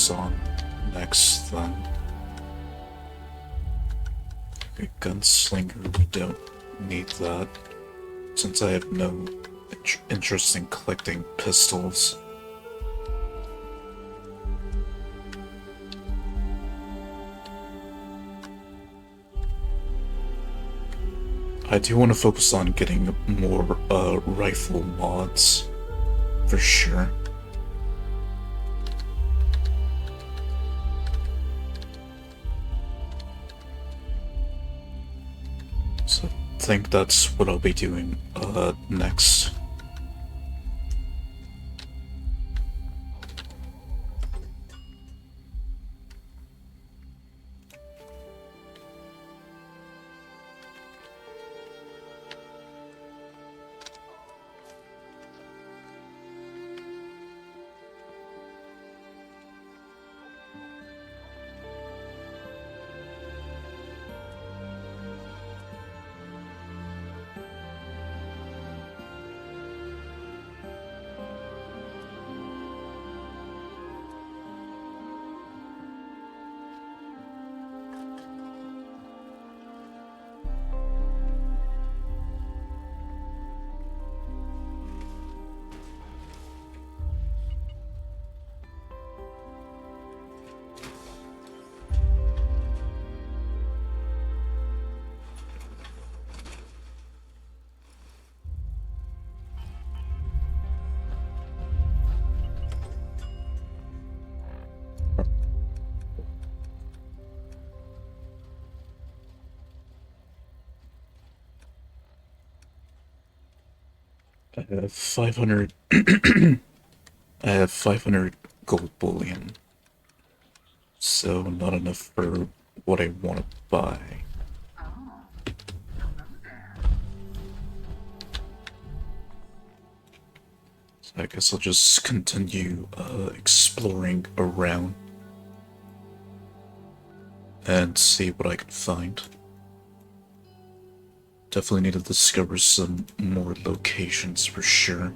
focus on next then. Okay, gunslinger, we don't need that, since I have no interest in collecting pistols. I do want to focus on getting more rifle mods, for sure. So I think that's what I'll be doing next. I have 500 I have 500 gold bullion, so not enough for what I want to buy. So I guess I'll just continue exploring around and see what I can find. Definitely need to discover some more locations for sure.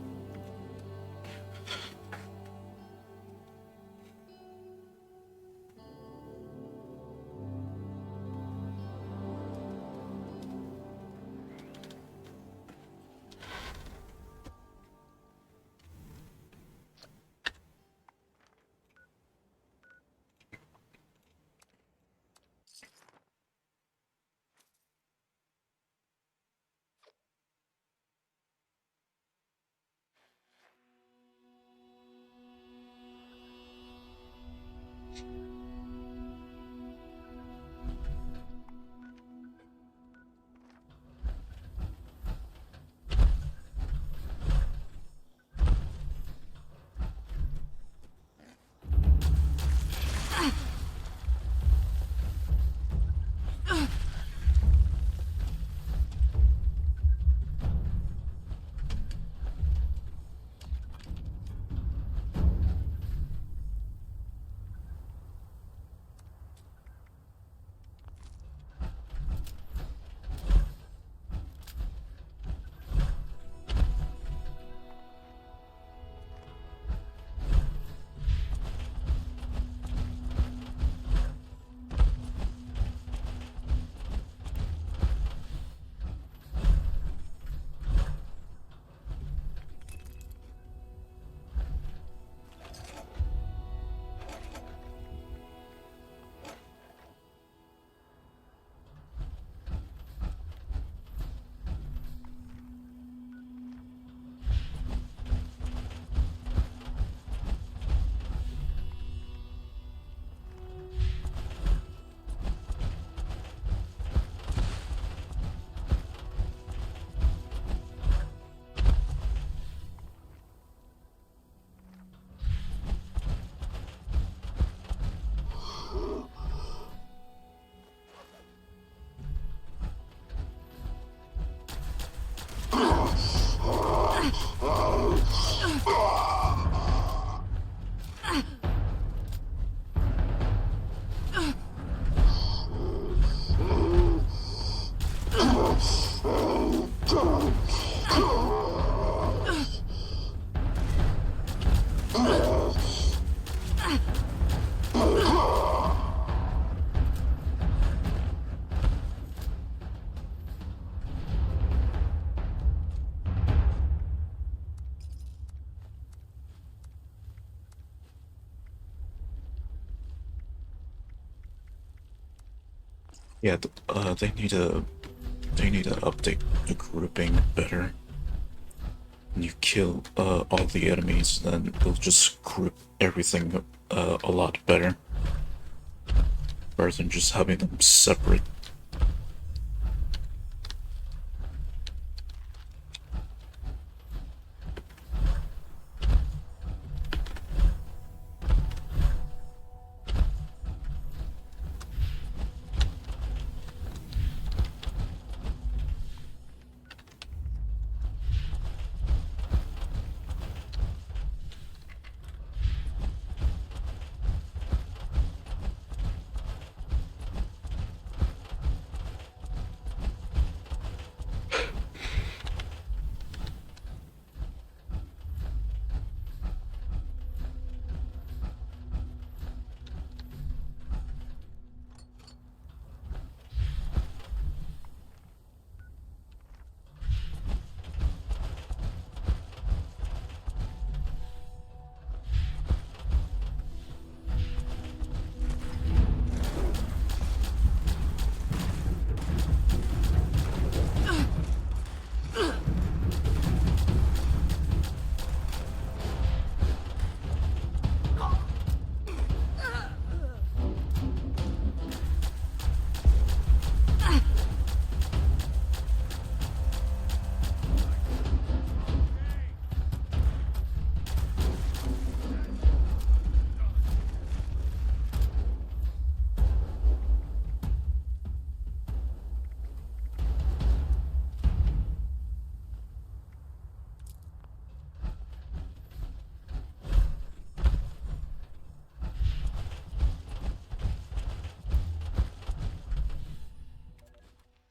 Yeah, they need to update the grouping better. When you kill all the enemies, then they'll just group everything a lot better, rather than just having them separate.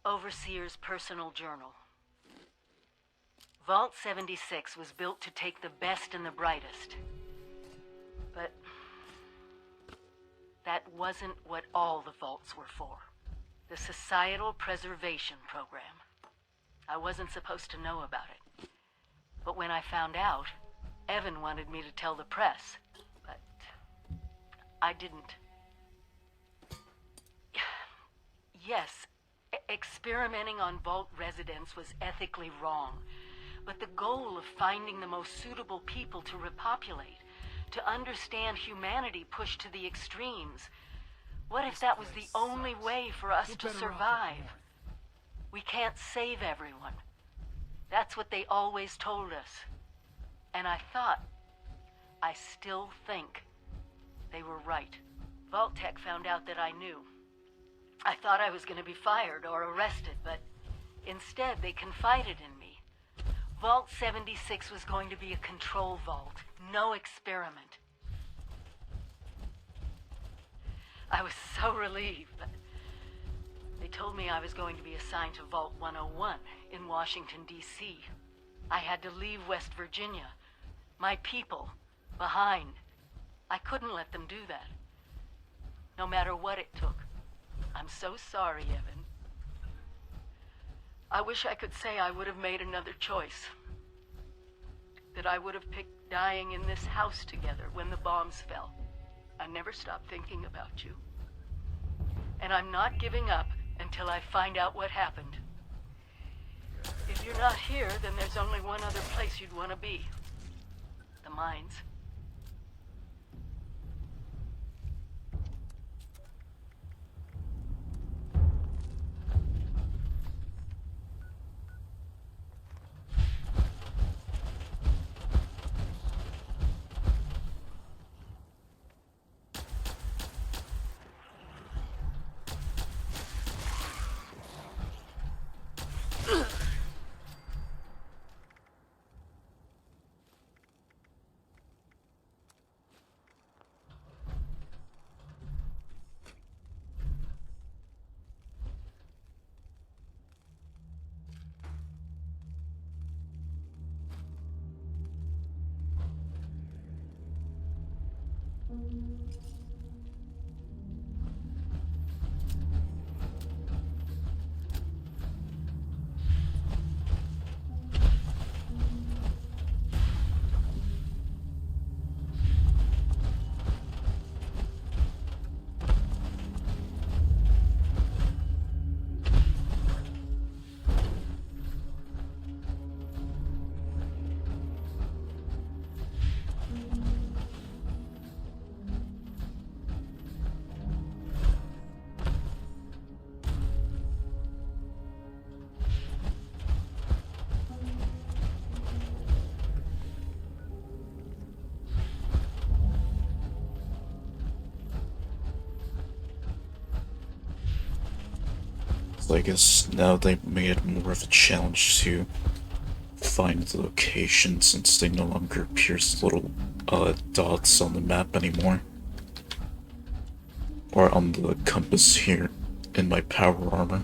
Overseer's personal journal. Vault 76 was built to take the best and the brightest. But that wasn't what all the vaults were for. The Societal Preservation Program. I wasn't supposed to know about it. But when I found out, Evan wanted me to tell the press. But I didn't. Yes, experimenting on Vault residents was ethically wrong. But the goal of finding the most suitable people to repopulate, to understand humanity pushed to the extremes, what if that was the only way for us to survive? We can't save everyone. That's what they always told us. And I thought, I still think, they were right. Vault Tech found out that I knew. I thought I was going to be fired or arrested, but instead they confided in me. Vault 76 was going to be a control vault, no experiment. I was so relieved, but they told me I was going to be assigned to Vault 101 in Washington, D.C. I had to leave West Virginia, my people, behind. I couldn't let them do that, no matter what it took. I'm so sorry, Evan. I wish I could say I would have made another choice. That I would have picked dying in this house together when the bombs fell. I never stopped thinking about you. And I'm not giving up until I find out what happened. If you're not here, then there's only one other place you'd want to be. The mines. I guess now they made it more of a challenge to find the location since they no longer appear as little dots on the map anymore. Or on the compass here in my power armor.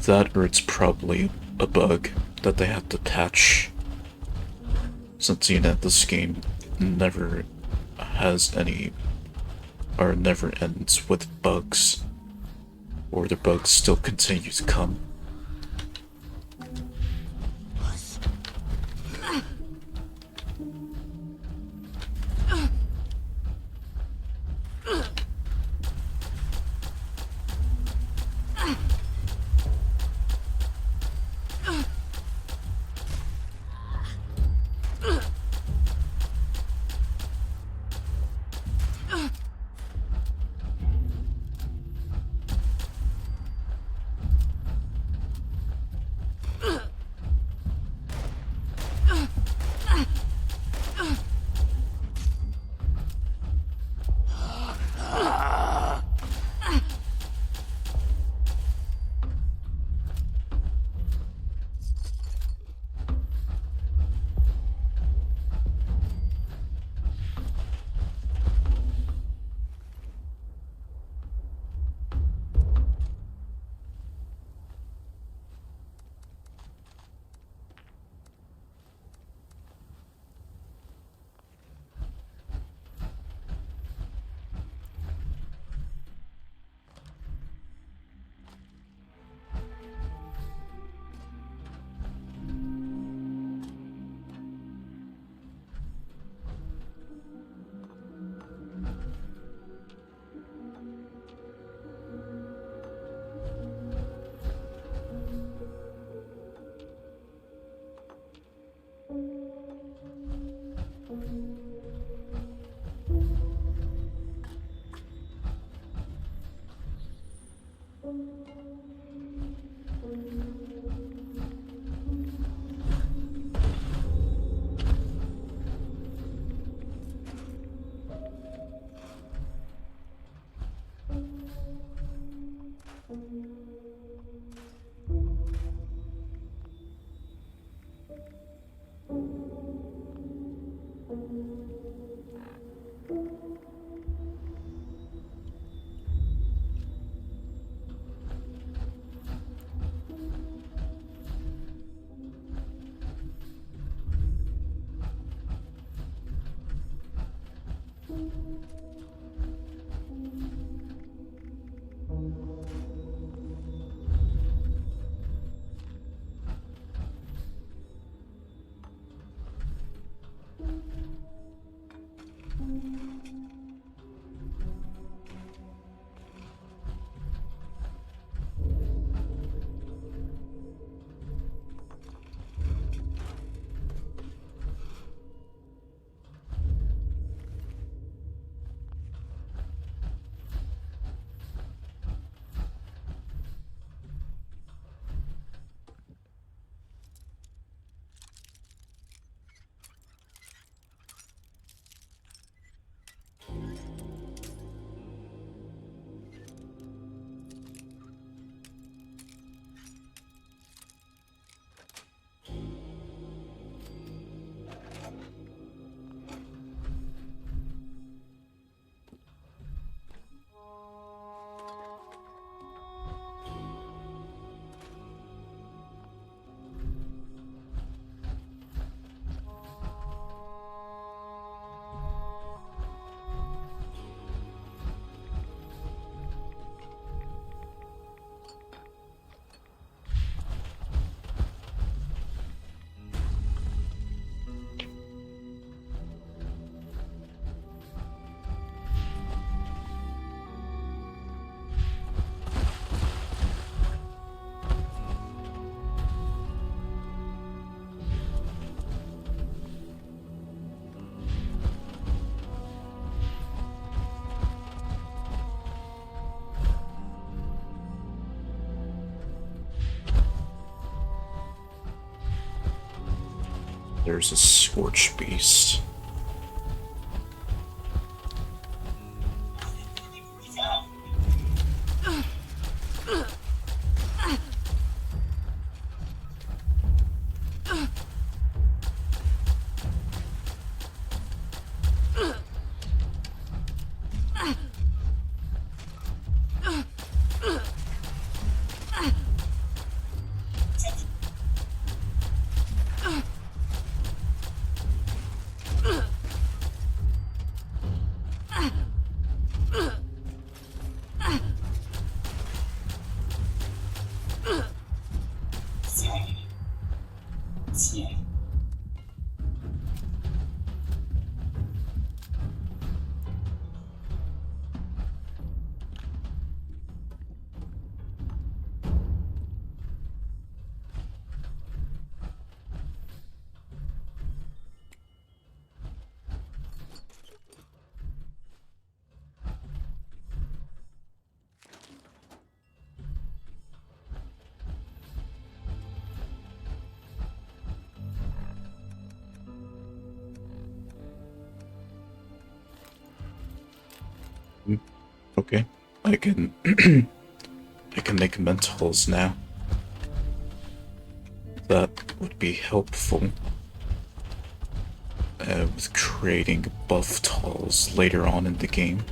That or it's probably a bug that they had to patch. Since, you know, this game never has any, or never ends with bugs. Or the bugs still continue to come. There's a Scorch Beast. Okay, I can I can make mentals now. That would be helpful with creating buff talls later on in the game.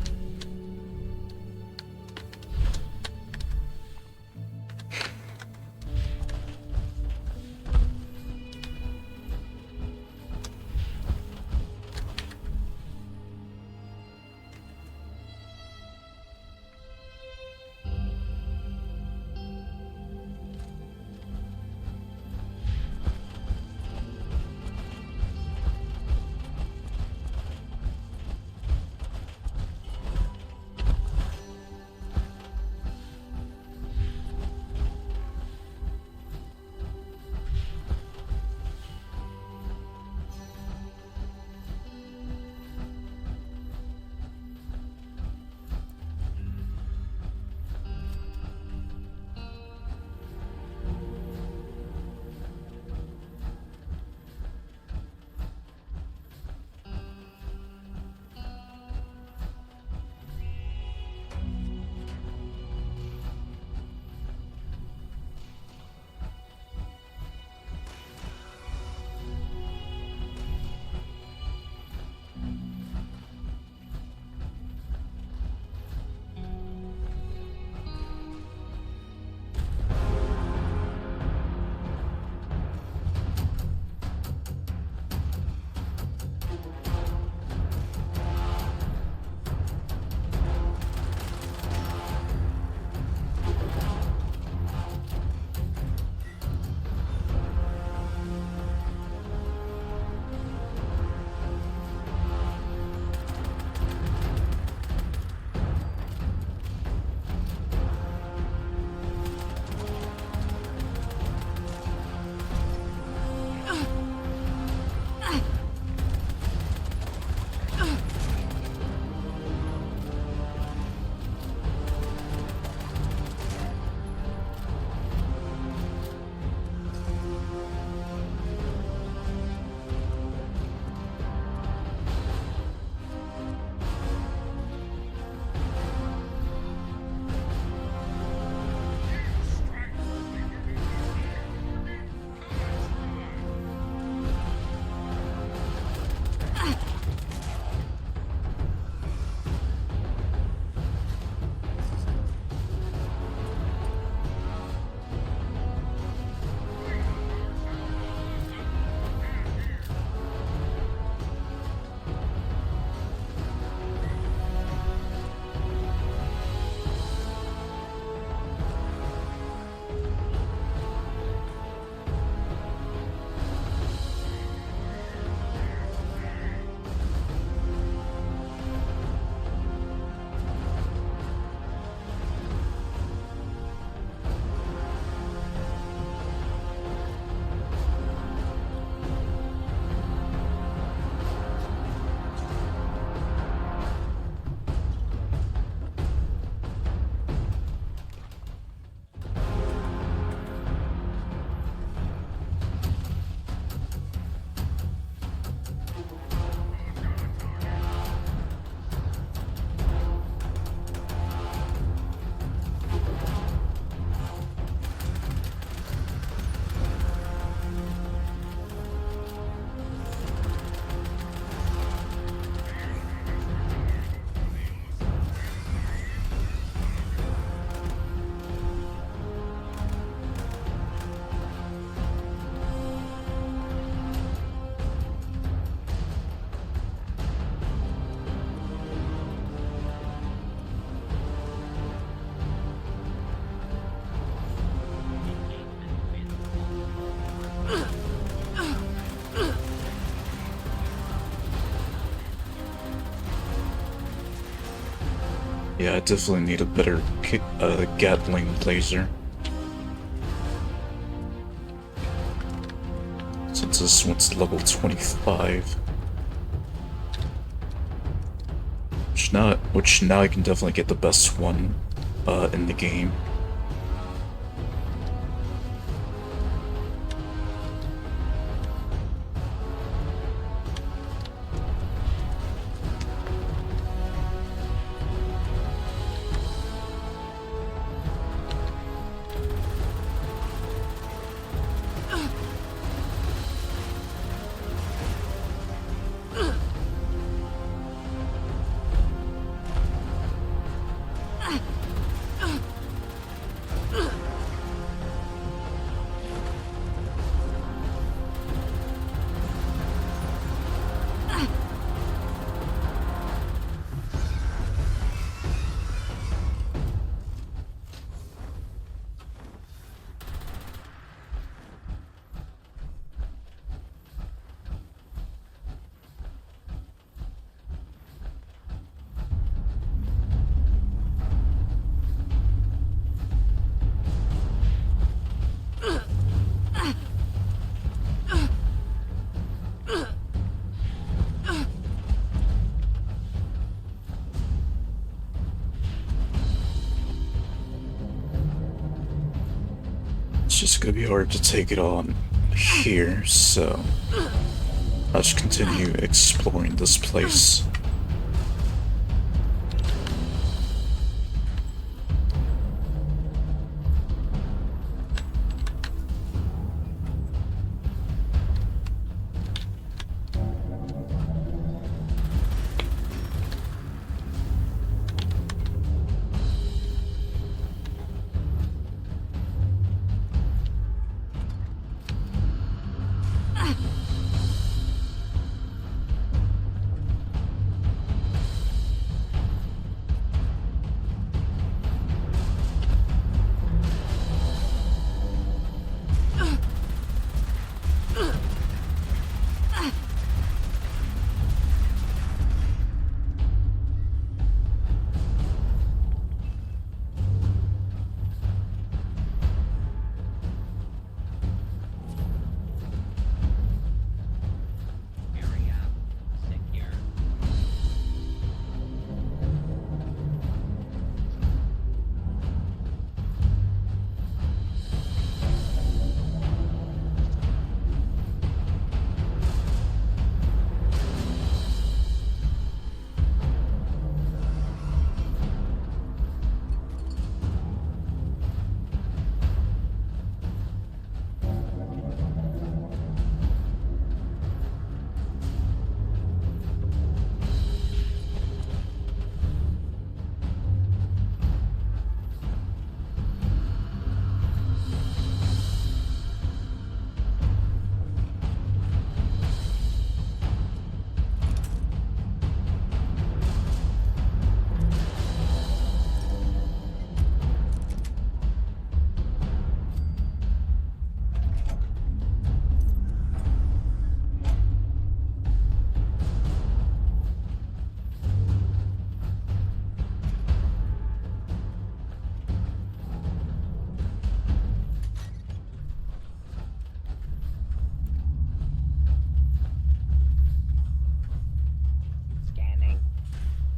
Yeah, I definitely need a better Gatling laser. Since this one's level 25. Which now I can definitely get the best one in the game. it's just gonna be hard to take it on here, so I'll just continue exploring this place.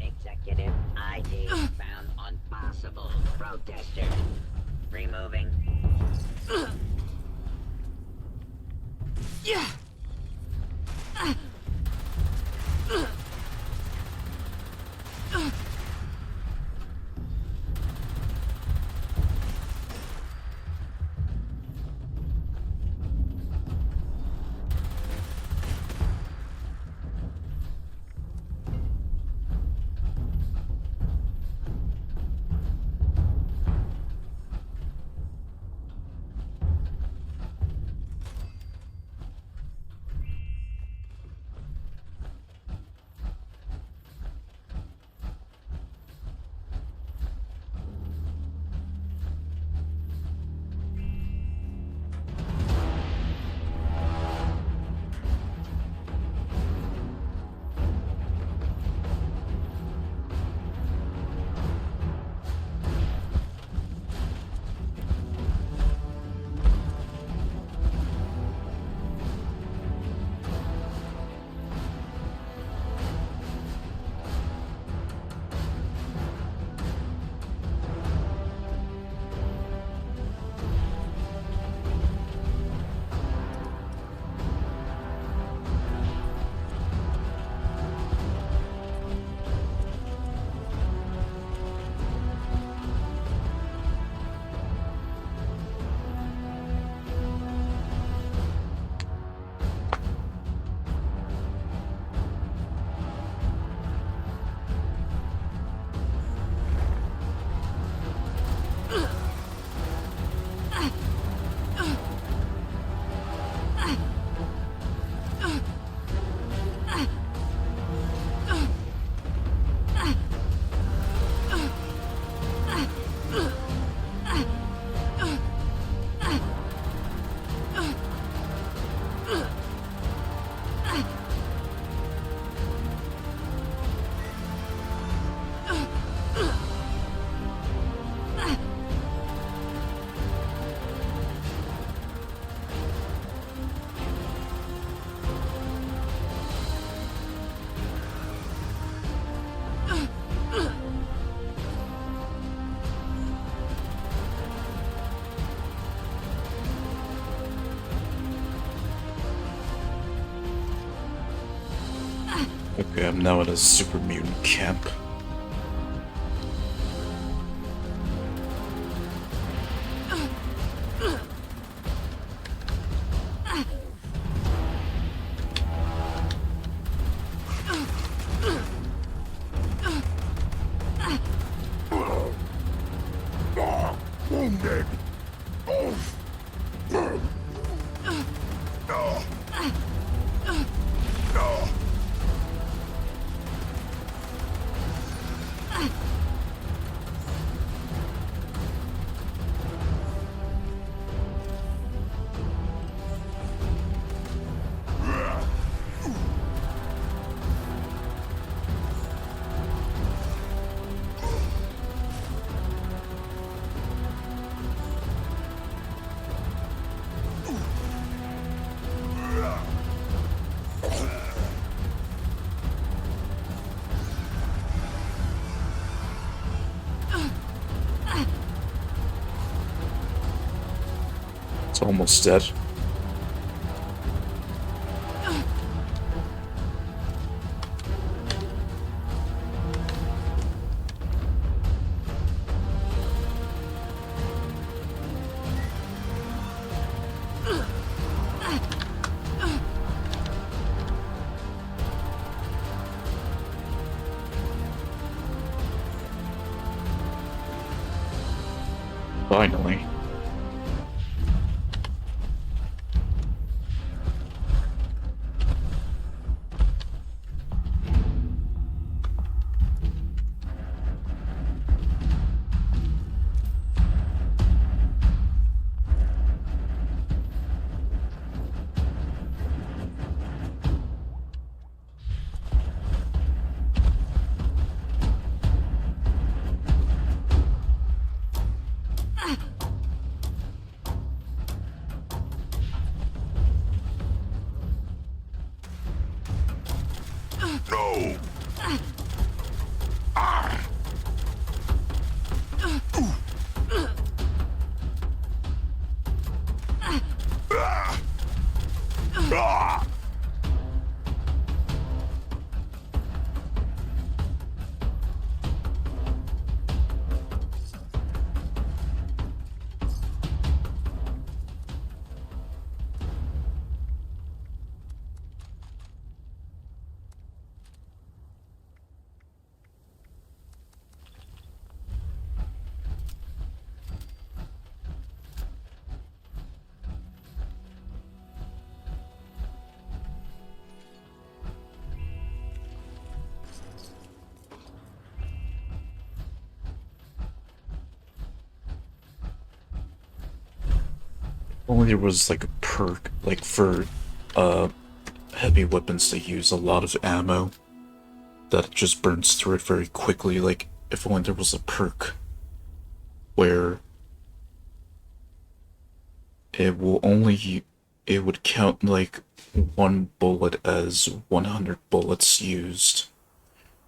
Executive ID found on possible protester. Removing. Okay, I'm now at a super mutant camp. Wounded. It's almost dead. Finally. No! Only there was like a perk, like for heavy weapons to use a lot of ammo that just burns through it very quickly. Like if only there was a perk where it would count like one bullet as 100 bullets used,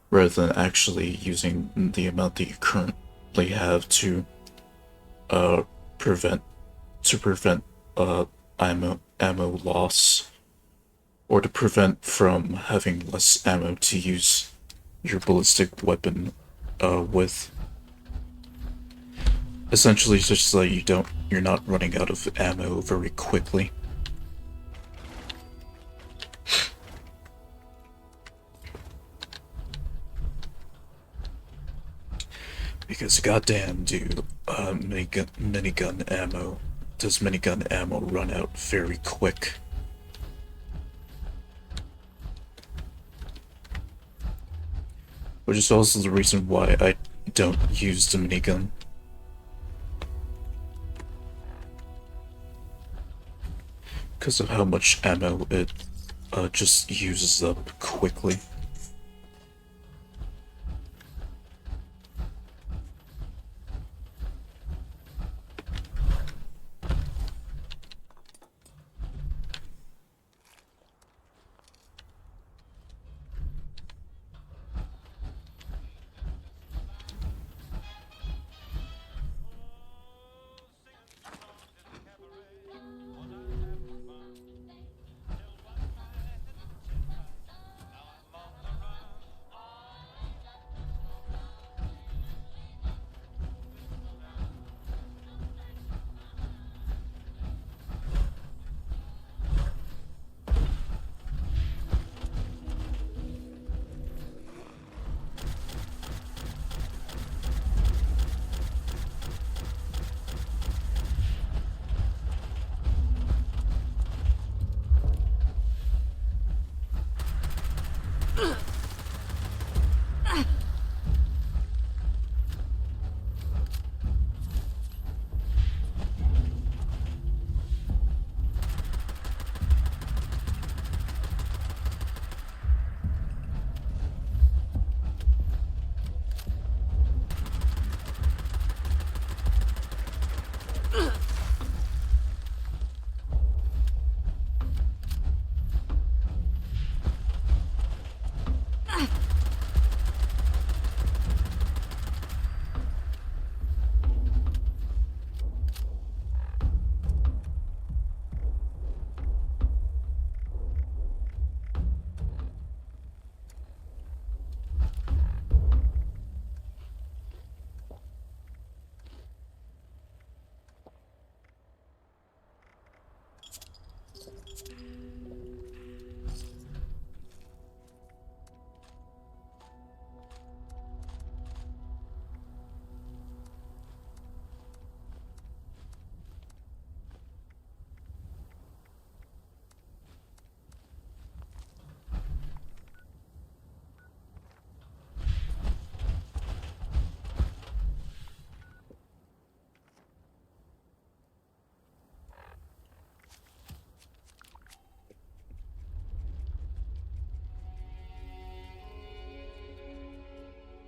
rather than actually using the amount that you currently have to prevent ammo loss, or to prevent from having less ammo to use your ballistic weapon with. Essentially, just so that you're not running out of ammo very quickly. Because goddamn, dude, minigun ammo. Does minigun ammo run out very quick? Which is also the reason why I don't use the minigun. Because of how much ammo it just uses up quickly.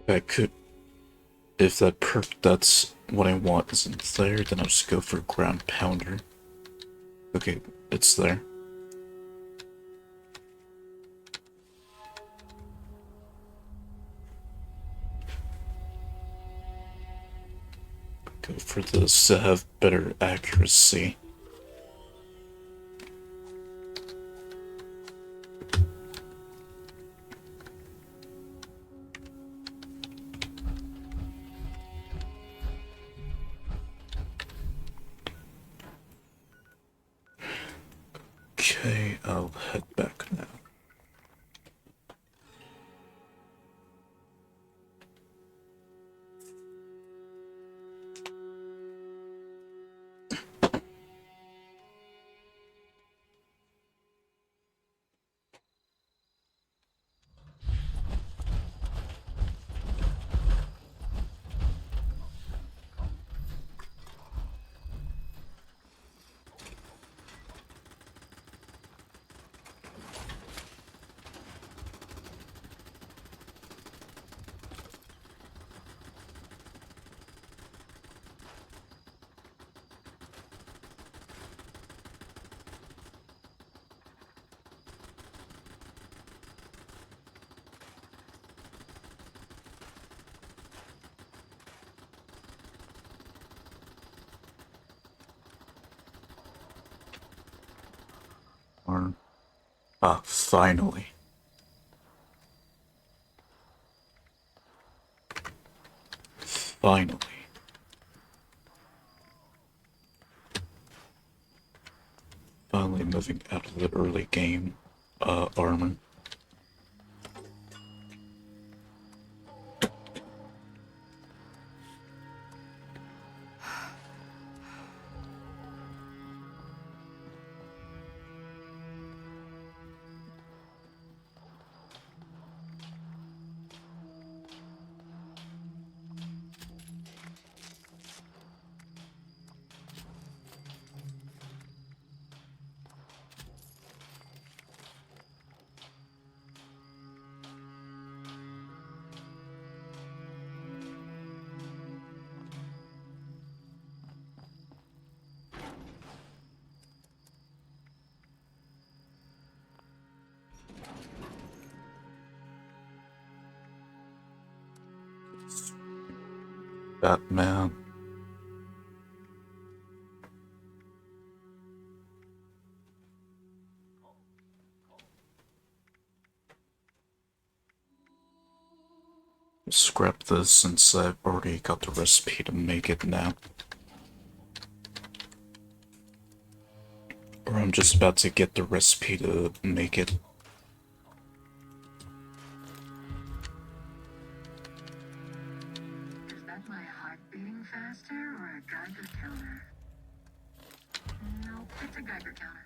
I could, if that perk that's what I want isn't there, then I'll just go for ground pounder. Okay, it's there. Go for this to have better accuracy. Okay, I'll head back now. Finally. Finally. Finally moving out of the early game armor. Batman. Scrap this since I've already got the recipe to make it now. Or I'm just about to get the recipe to make it. Is that my heart beating faster or a Geiger counter? Nope, it's a Geiger counter.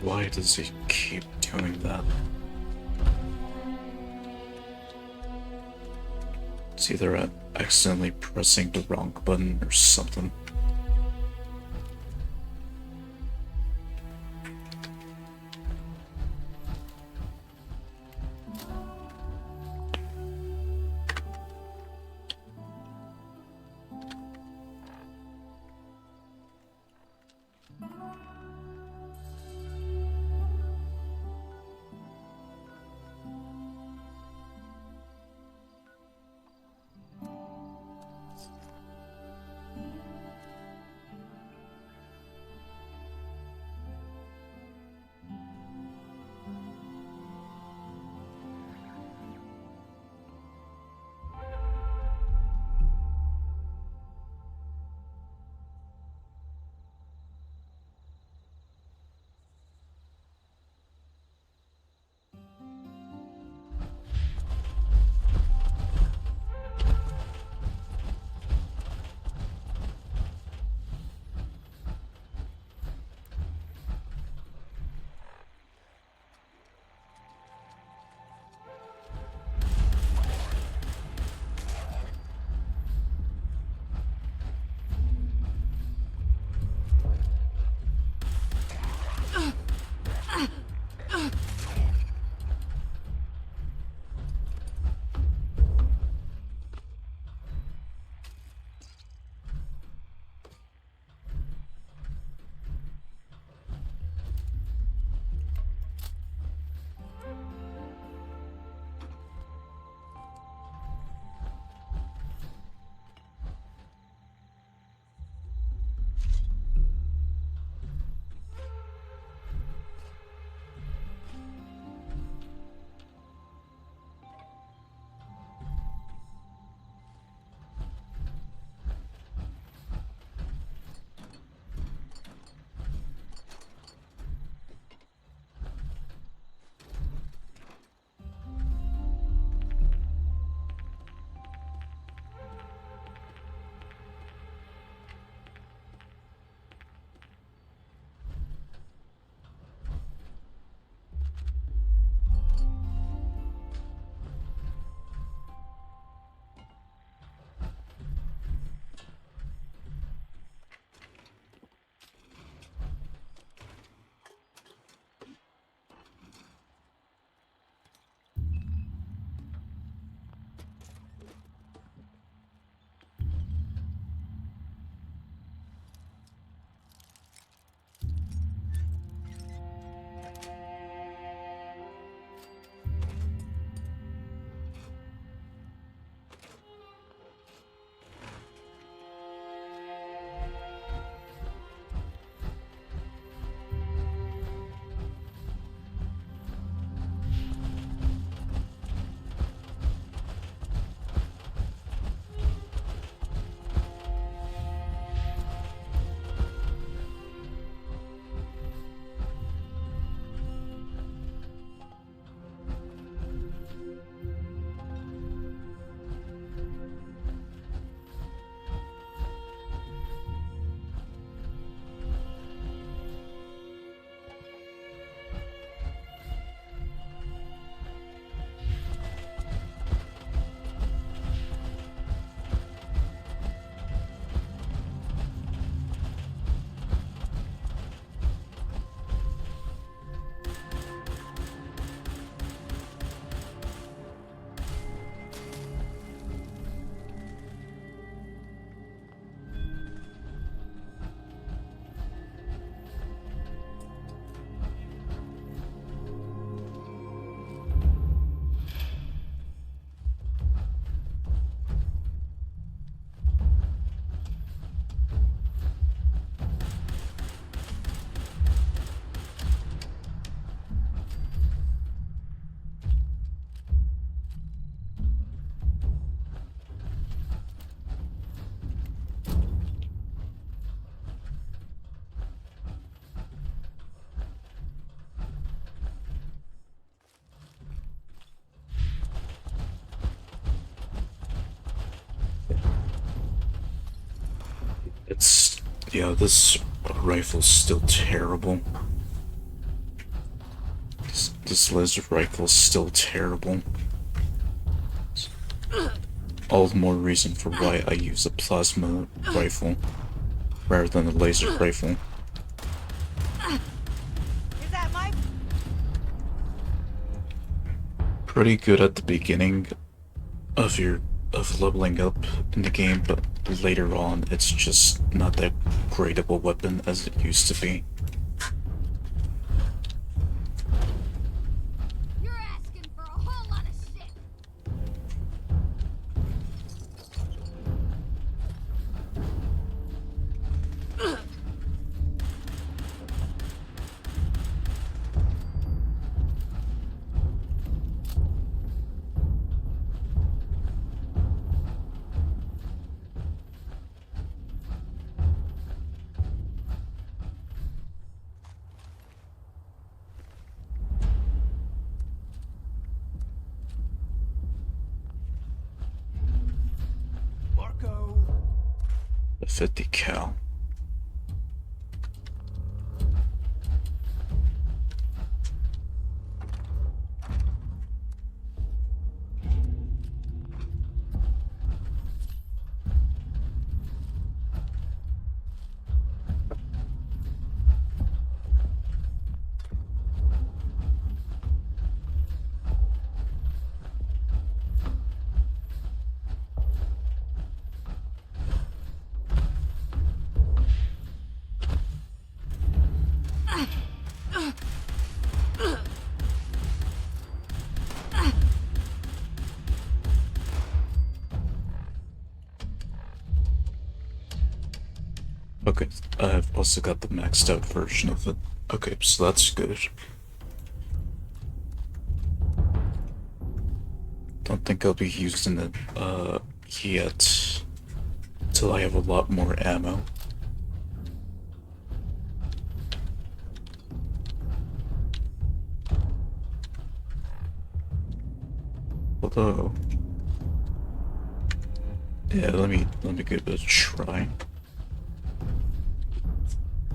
Why does he keep doing that? It's either accidentally pressing the wrong button or something. Yeah, this rifle's still terrible. this laser rifle is still terrible. All the more reason for why I use a plasma rifle rather than a laser rifle. Is that my... Pretty good at the beginning of leveling up in the game, but later on it's just not that great of a weapon as it used to be. You're asking for a whole lot of shit. Marco. The 50 cal. Okay, I've also got the maxed out version of it. Okay, so that's good. Don't think I'll be using it, yet. Till I have a lot more ammo. Although... yeah, let me give it a try.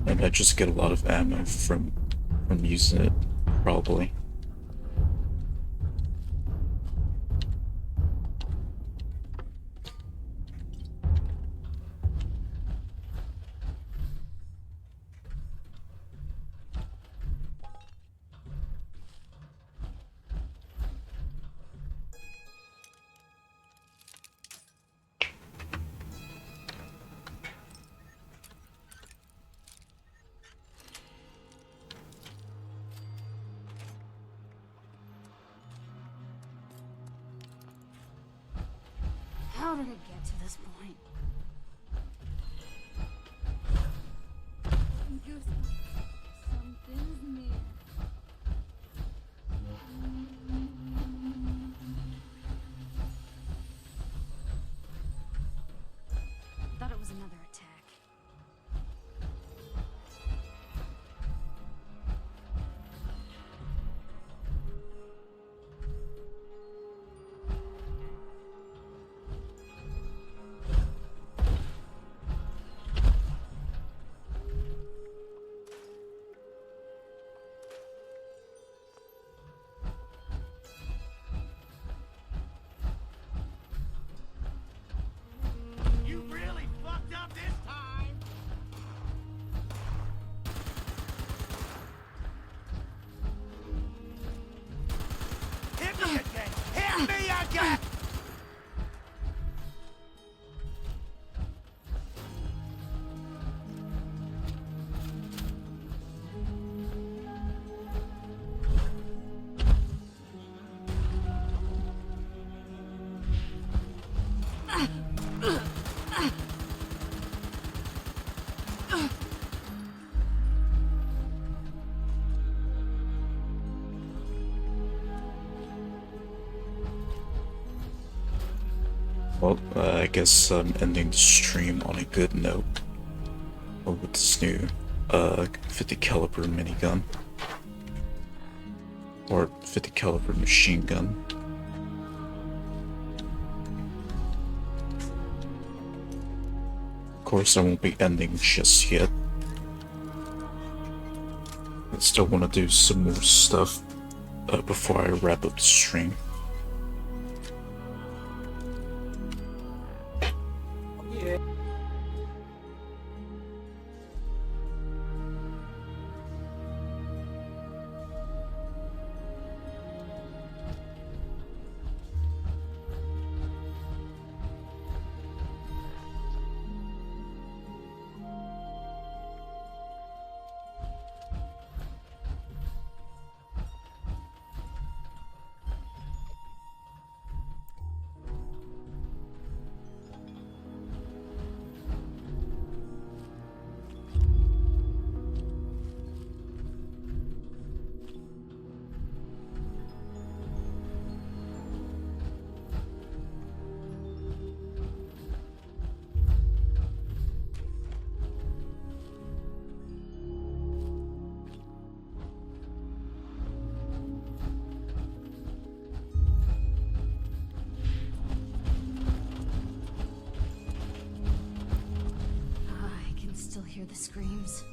I might just get a lot of ammo from using it, probably. How did it get to this point? Something's near. Thought it was another attack. You really fucked up this time. Hit me again. Hit me again. Well, I guess I'm ending the stream on a good note. With this new 50 caliber minigun. Or 50 caliber machine gun. Of course, I won't be ending just yet. I still want to do some more stuff before I wrap up the stream. I can still hear the screams.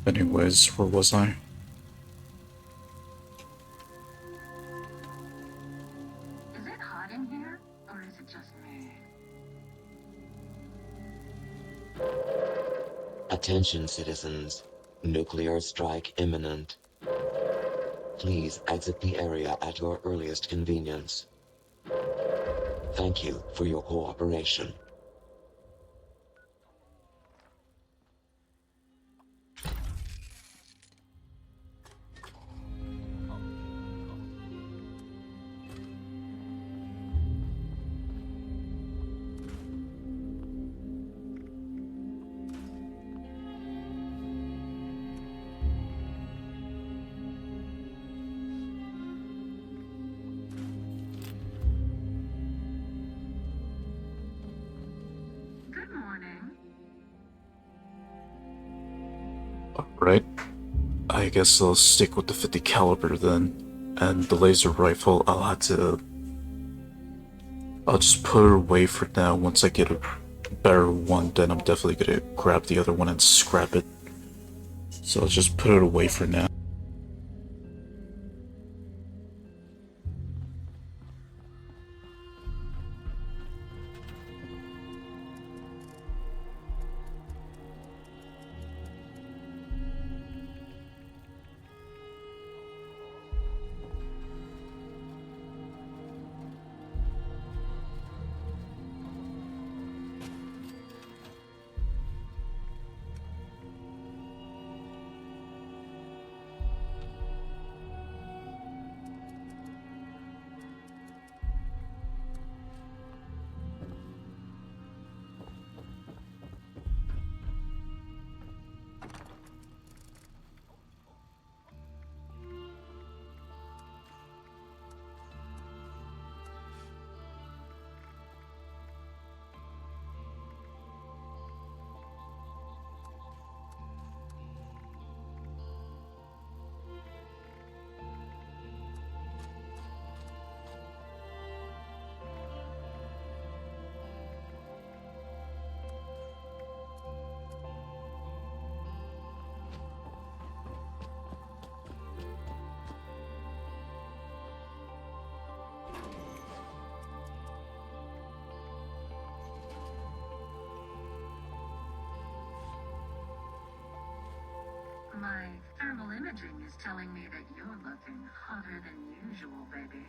Anyways, where was I? Is it hot in here, or is it just me? Attention, citizens. Nuclear strike imminent. Please exit the area at your earliest convenience. Thank you for your cooperation. Good morning. Alright. I guess I'll stick with the 50 caliber then. And the laser rifle, I'll just put it away for now. Once I get a better one, then I'm definitely gonna grab the other one and scrap it. So I'll just put it away for now. My thermal imaging is telling me that you're looking hotter than usual, baby.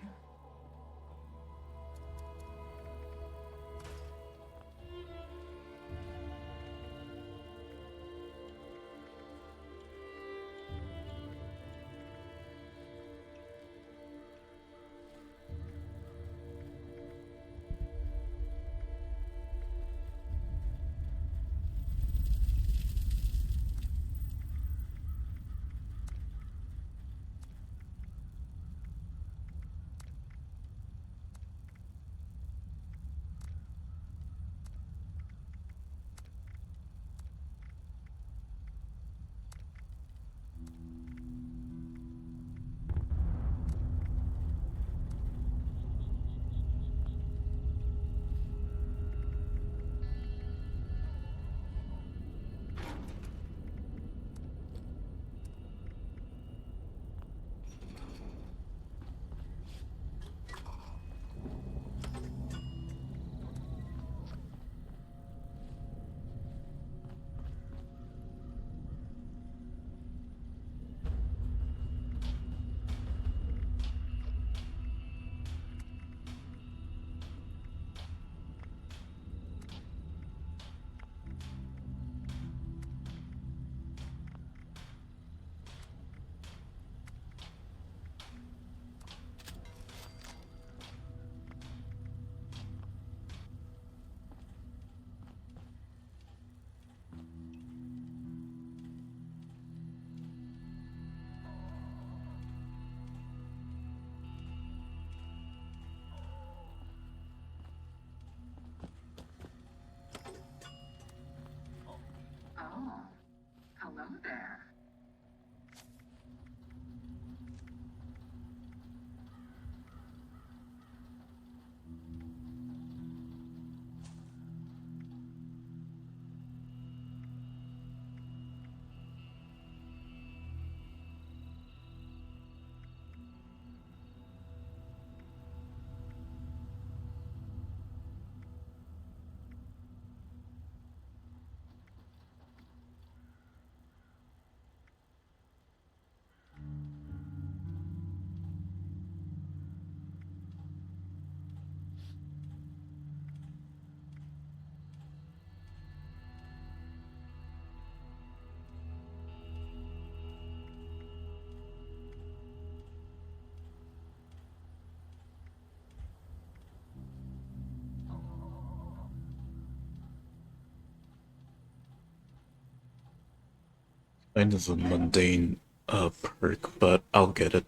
Kind of a mundane perk, but I'll get it.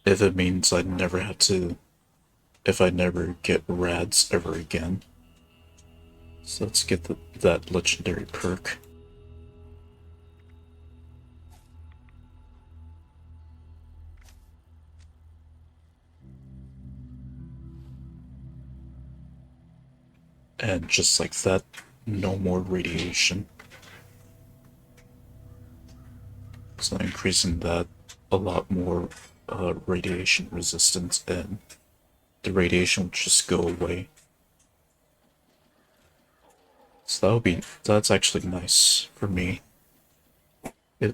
If it means I never have to, if I never get rads ever again. So let's get that legendary perk. And just like that, no more radiation. So increasing that a lot more radiation resistance, and the radiation will just go away. So that's actually nice for me.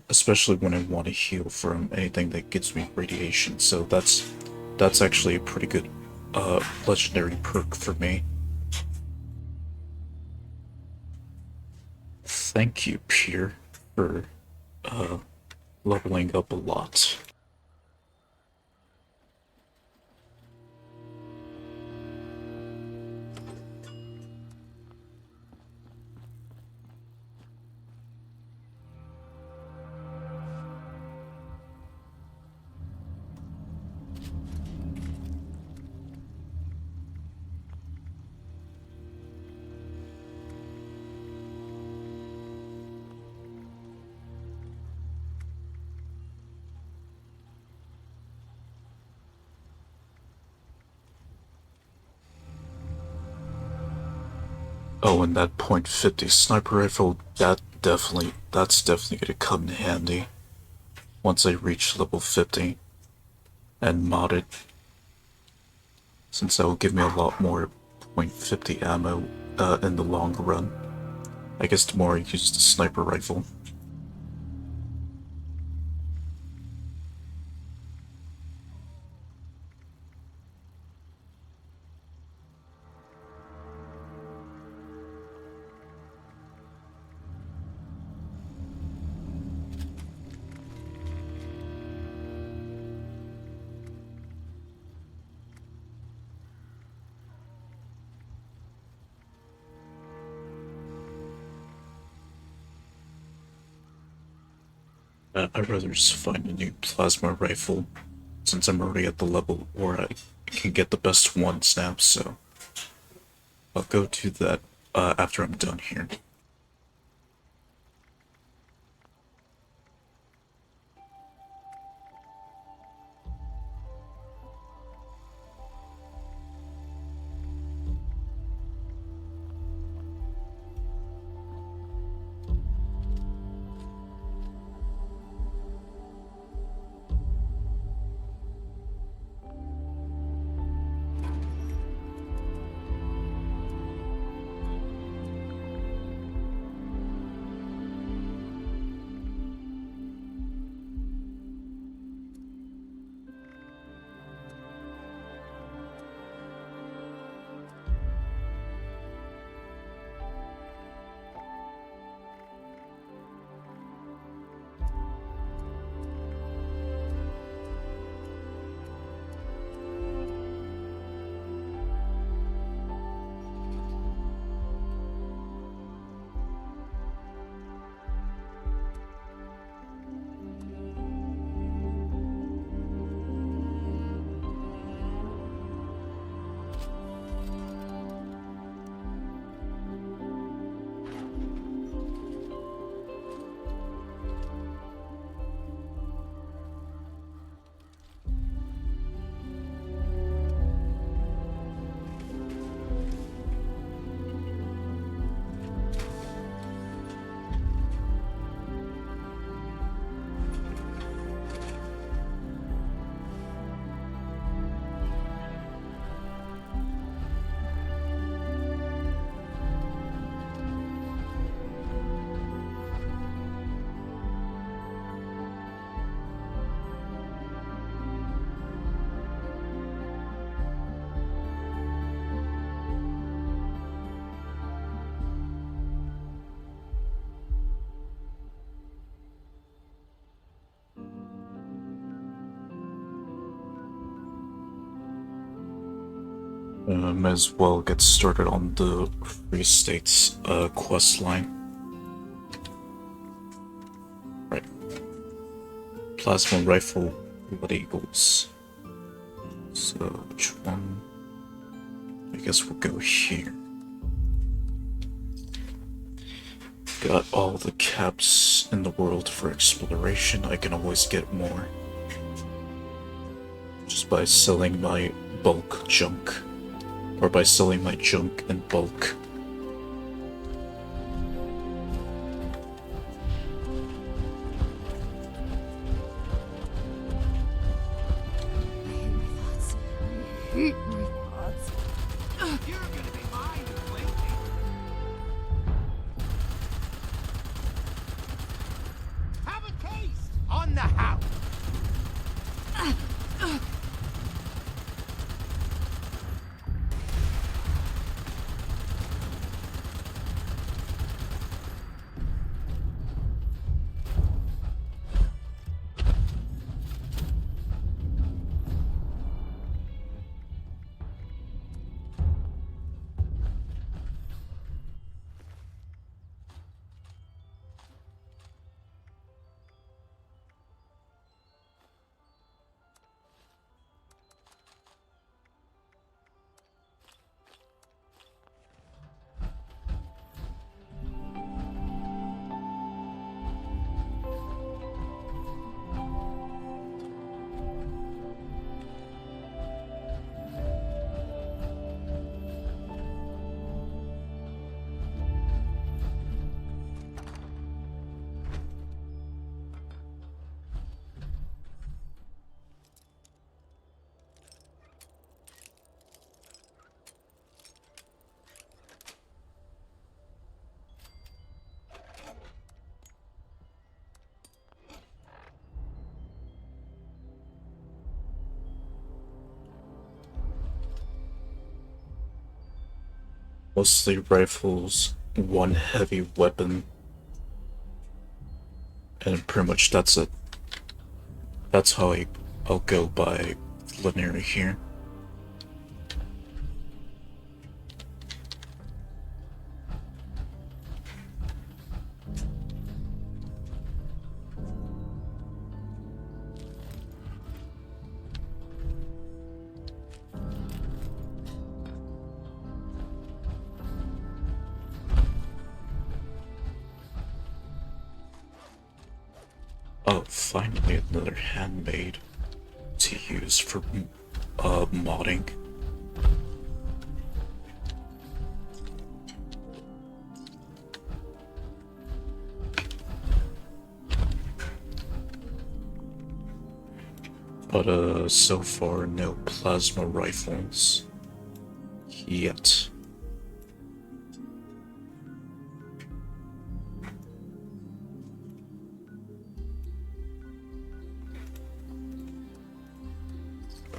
Especially when I want to heal from anything that gives me radiation. So that's actually a pretty good legendary perk for me. Thank you, Pier, for leveling up a lot. Oh, and that .50 sniper rifle, that's definitely gonna come in handy once I reach level 50 and mod it, since that will give me a lot more .50 ammo in the long run. I guess the more I use the sniper rifle. I'd rather just find a new plasma rifle, since I'm already at the level where I can get the best one snap, so I'll go to that after I'm done here. Might as well get started on the Free States quest line. plasma rifle Blood Eagles. So, which one? I guess we'll go here. Got all the caps in the world for exploration. I can always get more. Just by selling my bulk junk. Or by selling my junk in bulk. Hate my thoughts. You're gonna be mine, Winky. Have a taste on the house. Mostly rifles, one heavy weapon, and pretty much that's it. That's how I'll go by Leniri here. Oh, finally another handmade to use for modding. But so far no plasma rifles yet.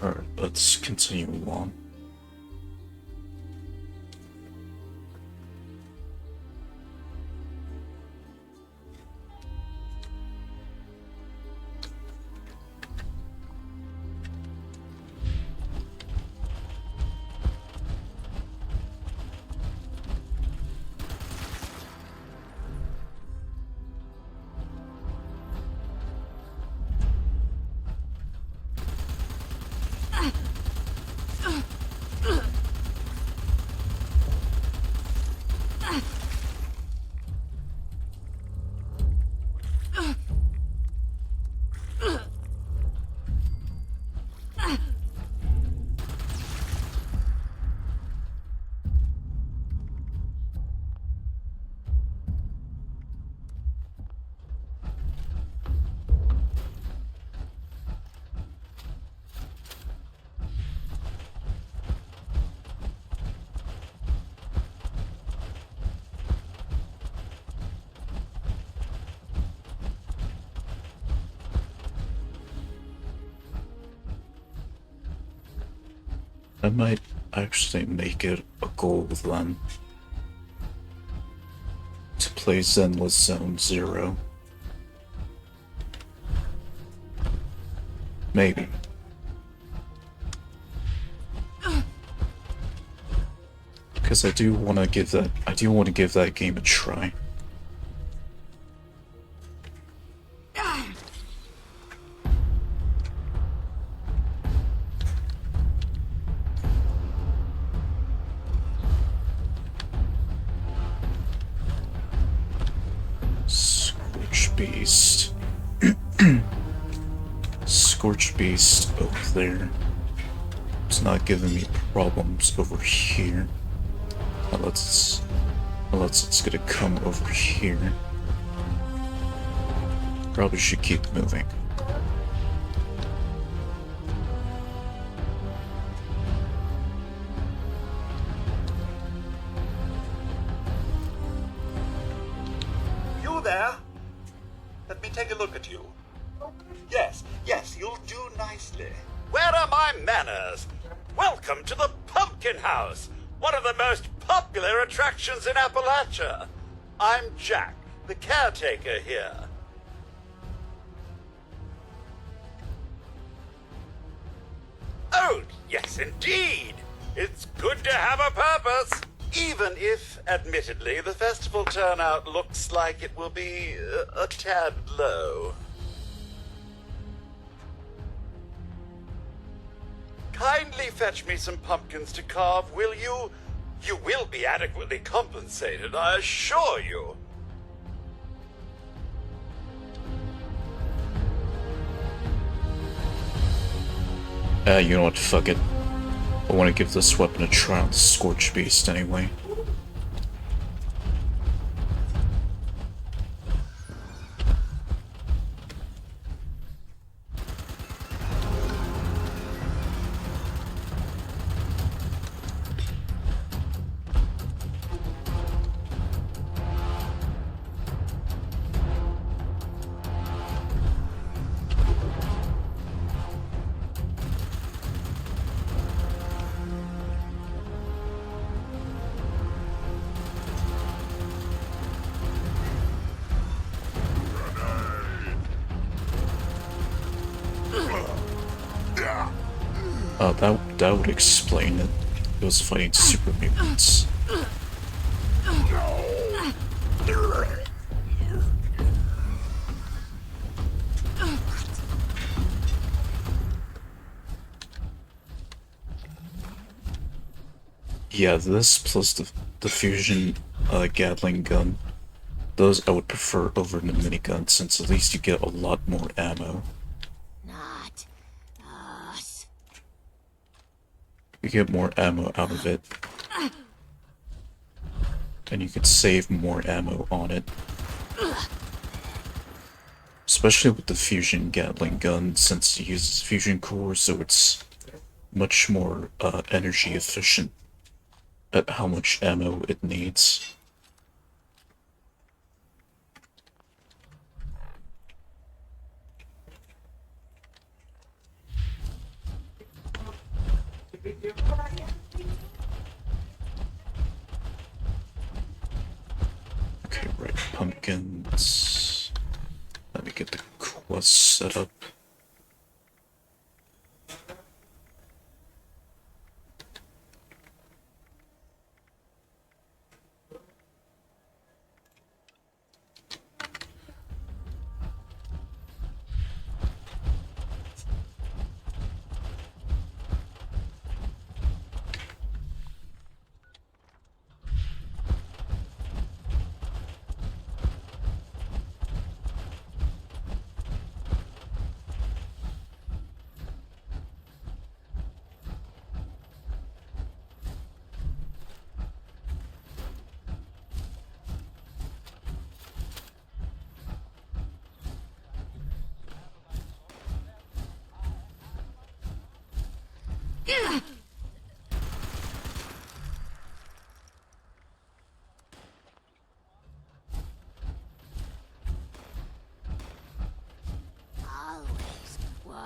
Alright, let's continue on. I might actually make it a goal then to play Zenless Zone Zero. Maybe. Because I do want to give that game a try. Scorch Beast over there. It's not giving me problems over here. Unless it's gonna come over here. Probably should keep moving. You there? Let me take a look at you. Yes, you'll do nicely. Where are my manners? Welcome to the Pumpkin House, one of the most popular attractions in Appalachia. I'm Jack, the caretaker here. Oh, yes, indeed. It's good to have a purpose. Even if, admittedly, the festival turnout looks like it will be a tad low. Kindly fetch me some pumpkins to carve, will you? You will be adequately compensated, I assure you. You know what, fuck it. I want to give this weapon a try on the Scorch Beast anyway. That would explain it. It was fighting super mutants. Yeah, this plus the fusion Gatling gun. Those I would prefer over the minigun, since at least you get a lot more ammo. Not us. You get more ammo out of it. And you could save more ammo on it. Especially with the fusion Gatling gun, since it uses fusion core, so it's much more energy efficient at how much ammo it needs. Okay, right, pumpkins. Let me get the quest set up. Always one.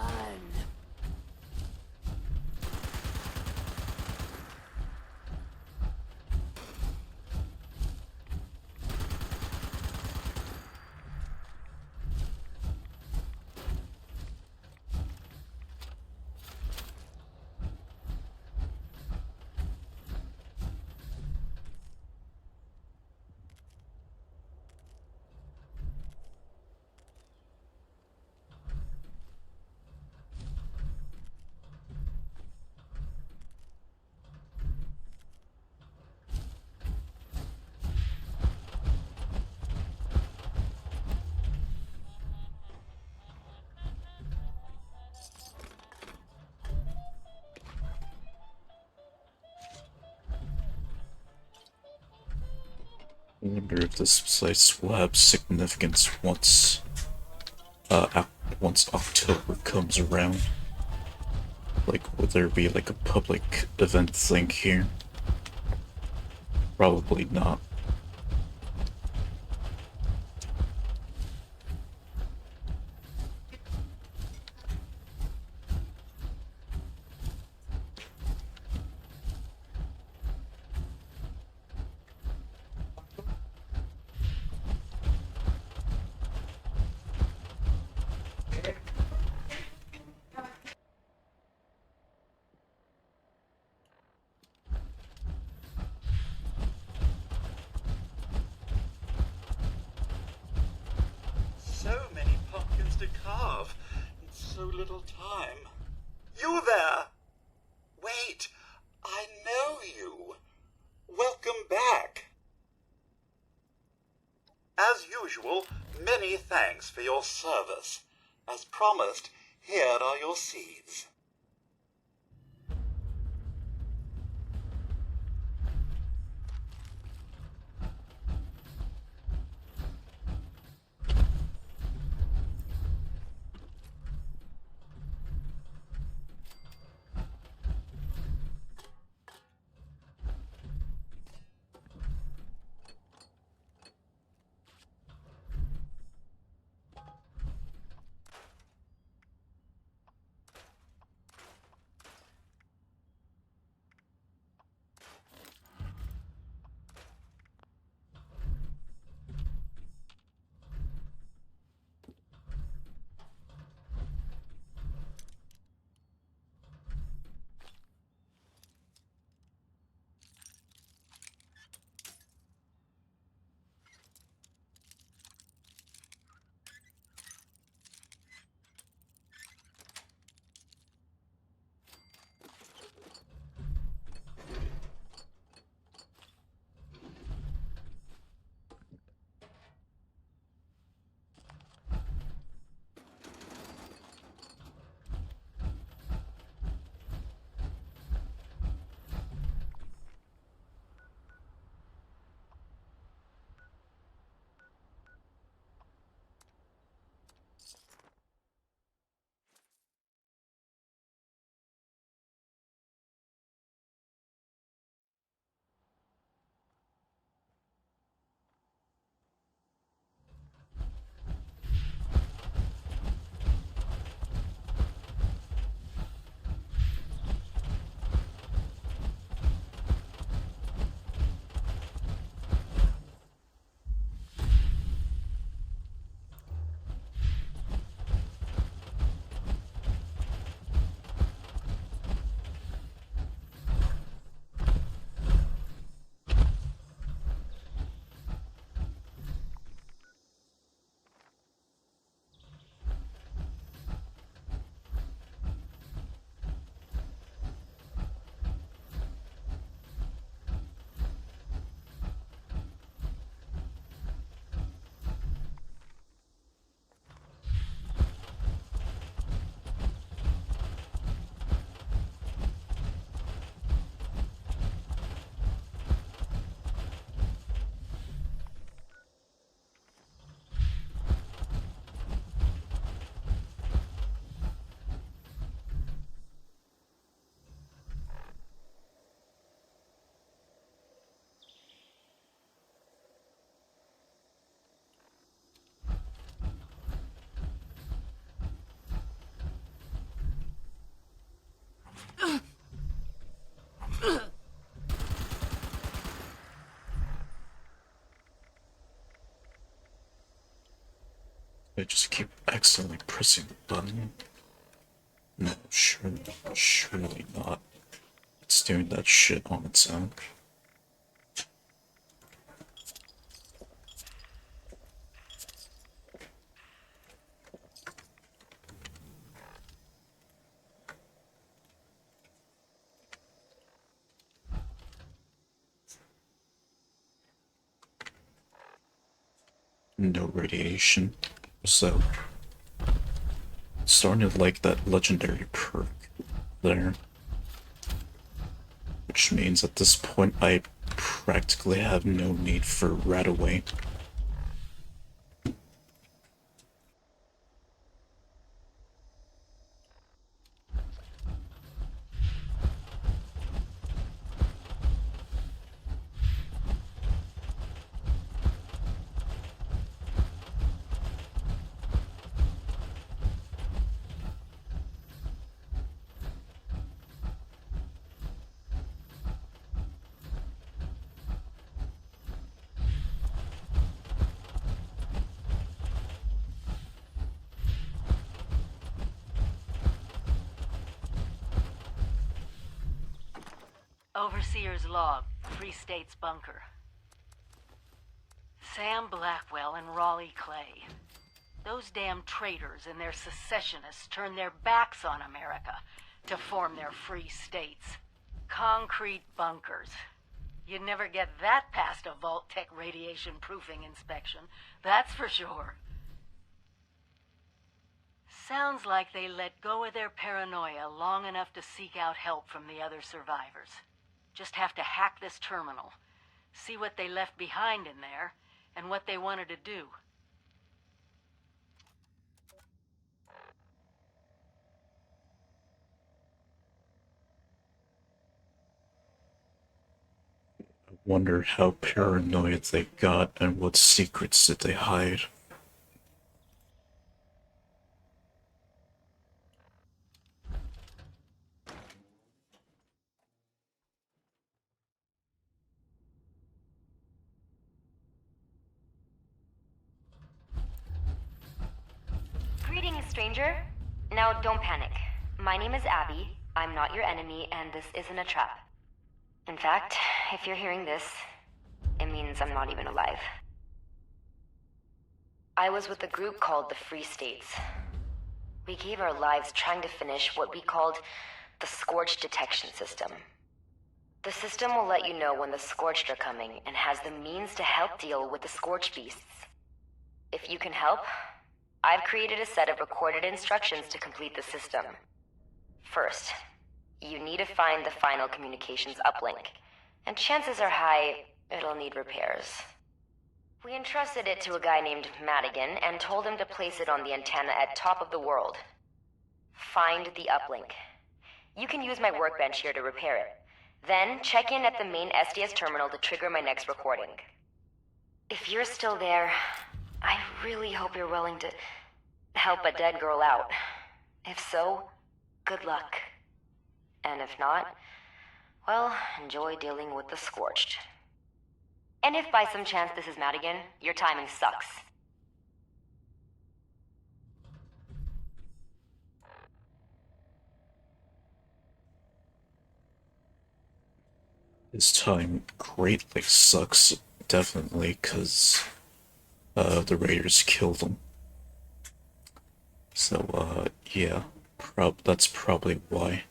wonder if this place will have significance once once October comes around. Like, would there be like a public event thing here? Probably not. So many pumpkins to carve in so little time. You there! Wait, I know you. Welcome back. As usual, many thanks for your service. As promised, here are your seeds. I just keep accidentally pressing the button. No, surely not. It's doing that shit on its own. No radiation. So, starting to like that legendary perk there. Which means at this point I practically have no need for Radaway. Overseer's log, Free State's bunker. Sam Blackwell and Raleigh Clay. Those damn traitors and their secessionists turned their backs on America to form their free states. Concrete bunkers. You'd never get that past a Vault-Tec radiation proofing inspection, that's for sure. Sounds like they let go of their paranoia long enough to seek out help from the other survivors. Just have to hack this terminal, see what they left behind in there, and what they wanted to do. Wonder how paranoid they got and what secrets did they hide. Greetings, stranger. Now, don't panic. My name is Abby. I'm not your enemy, and this isn't a trap. In fact, if you're hearing this, it means I'm not even alive. I was with a group called the Free States. We gave our lives trying to finish what we called the Scorched Detection System. The system will let you know when the Scorched are coming and has the means to help deal with the Scorched beasts. If you can help, I've created a set of recorded instructions to complete the system. First, you need to find the final communications uplink, and chances are high it'll need repairs. We entrusted it to a guy named Madigan and told him to place it on the antenna at top of the world. Find the uplink. You can use my workbench here to repair it. Then check in at the main SDS terminal to trigger my next recording. If you're still there, I really hope you're willing to help a dead girl out. If so, good luck. And if not, well, enjoy dealing with the Scorched. And if by some chance this is Madigan, your timing sucks. This time greatly sucks, definitely, because the Raiders killed him. So, yeah, that's probably why.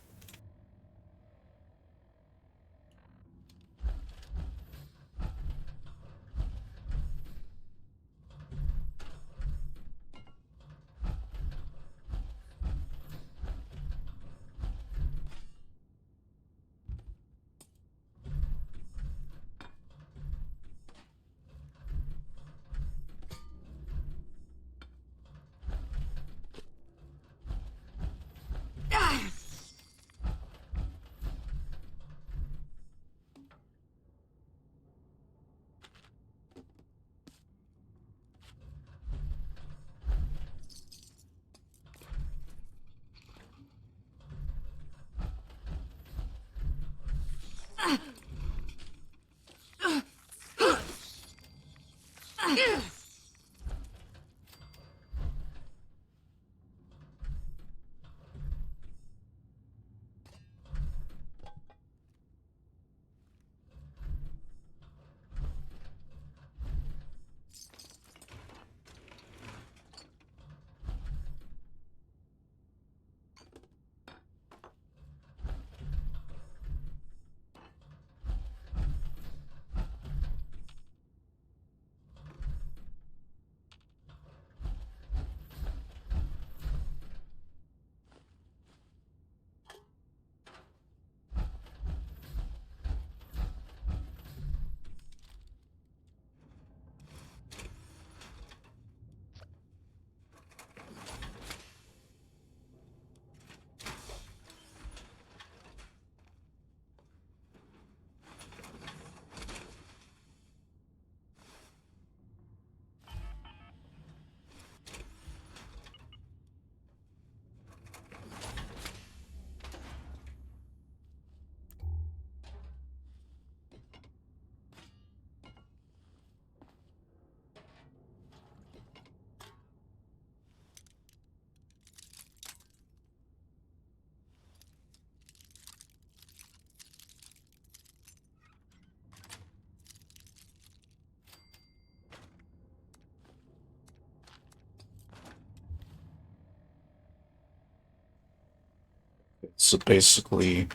So basically,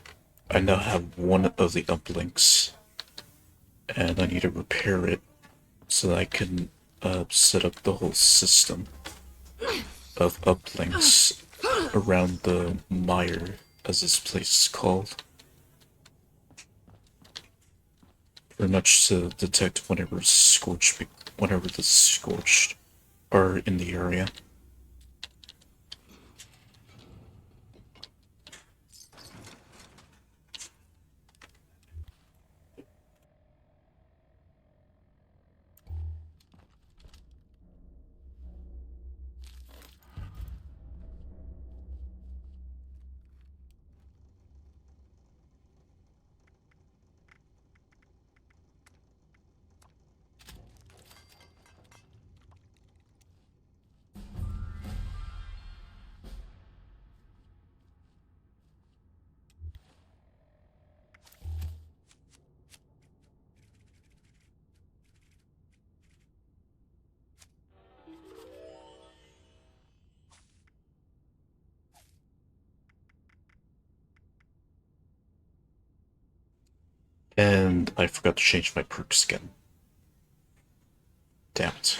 I now have one of the uplinks, and I need to repair it so that I can set up the whole system of uplinks around the mire, as this place is called. Pretty much to detect whenever the scorched are in the area. And I forgot to change my perk skin. Damn it.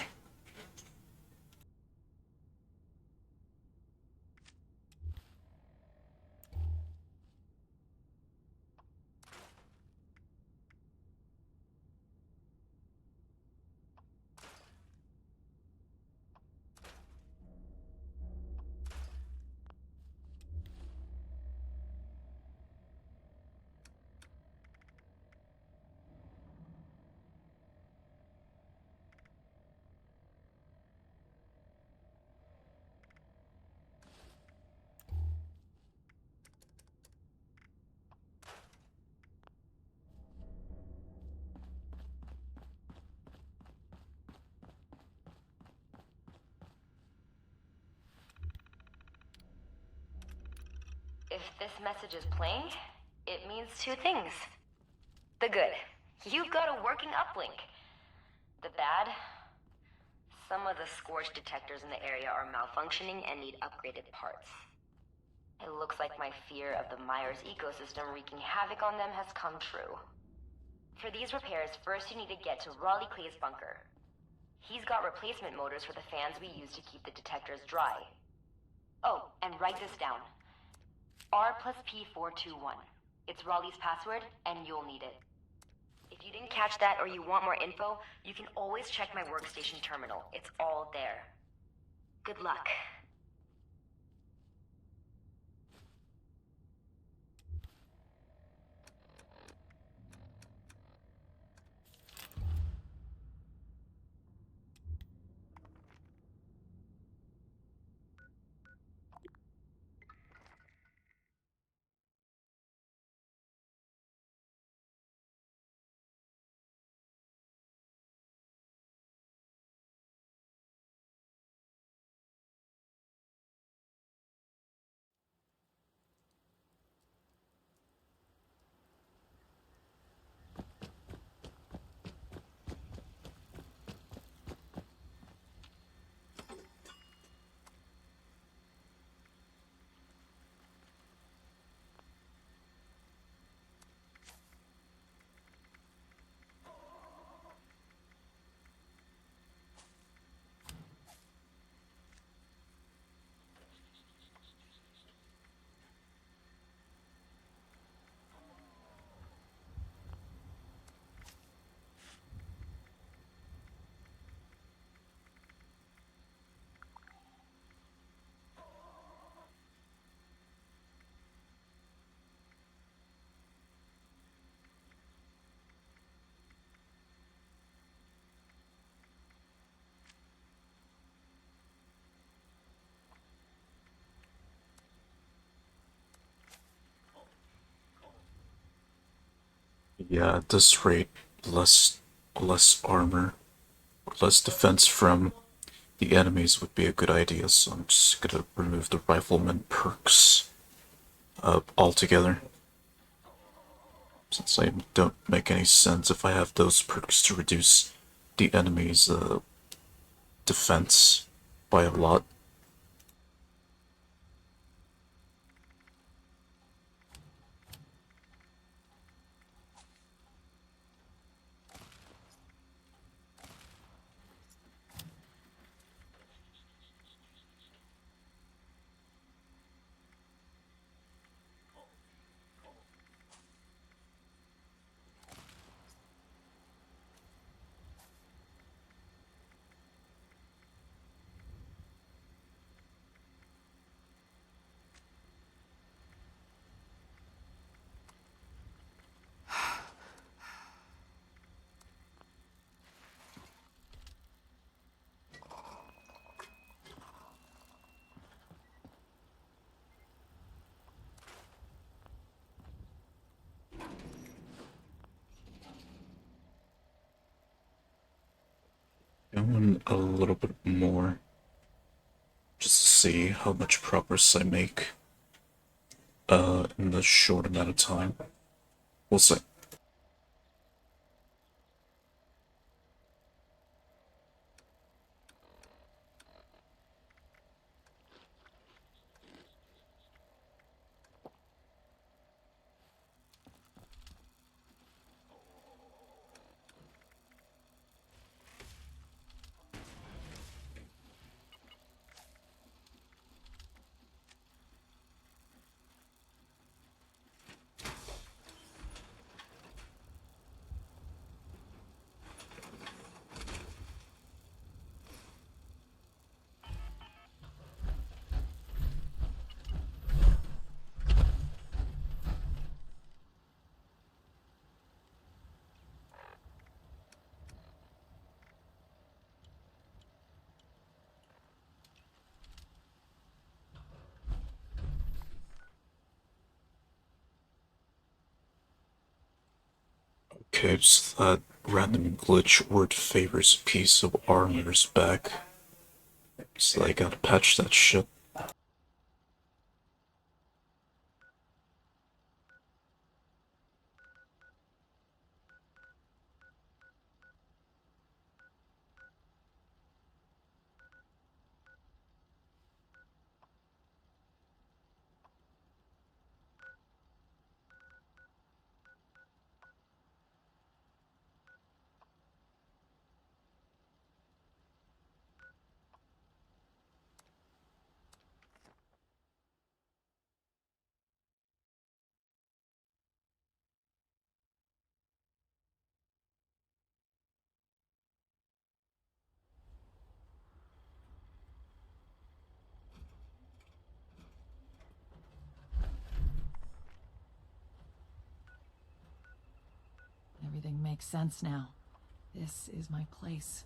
If this message is playing, it means two things. The good, you've got a working uplink. The bad, some of the scorch detectors in the area are malfunctioning and need upgraded parts. It looks like my fear of the Myers ecosystem wreaking havoc on them has come true. For these repairs, first you need to get to Raleigh Clay's bunker. He's got replacement motors for the fans we use to keep the detectors dry. Oh, and write this down. R plus P421. It's Raleigh's password, and you'll need it. If you didn't catch that or you want more info, you can always check my workstation terminal. It's all there. Good luck. Yeah, at this rate, less armor, less defense from the enemies would be a good idea, so I'm just gonna remove the rifleman perks altogether. Since they don't make any sense if I have those perks to reduce the enemy's defense by a lot. see how much progress I make in the short amount of time. We'll see. Okay, so that random glitch word favors piece of armor is back. So I gotta patch that shit. Everything makes sense now. This is my place.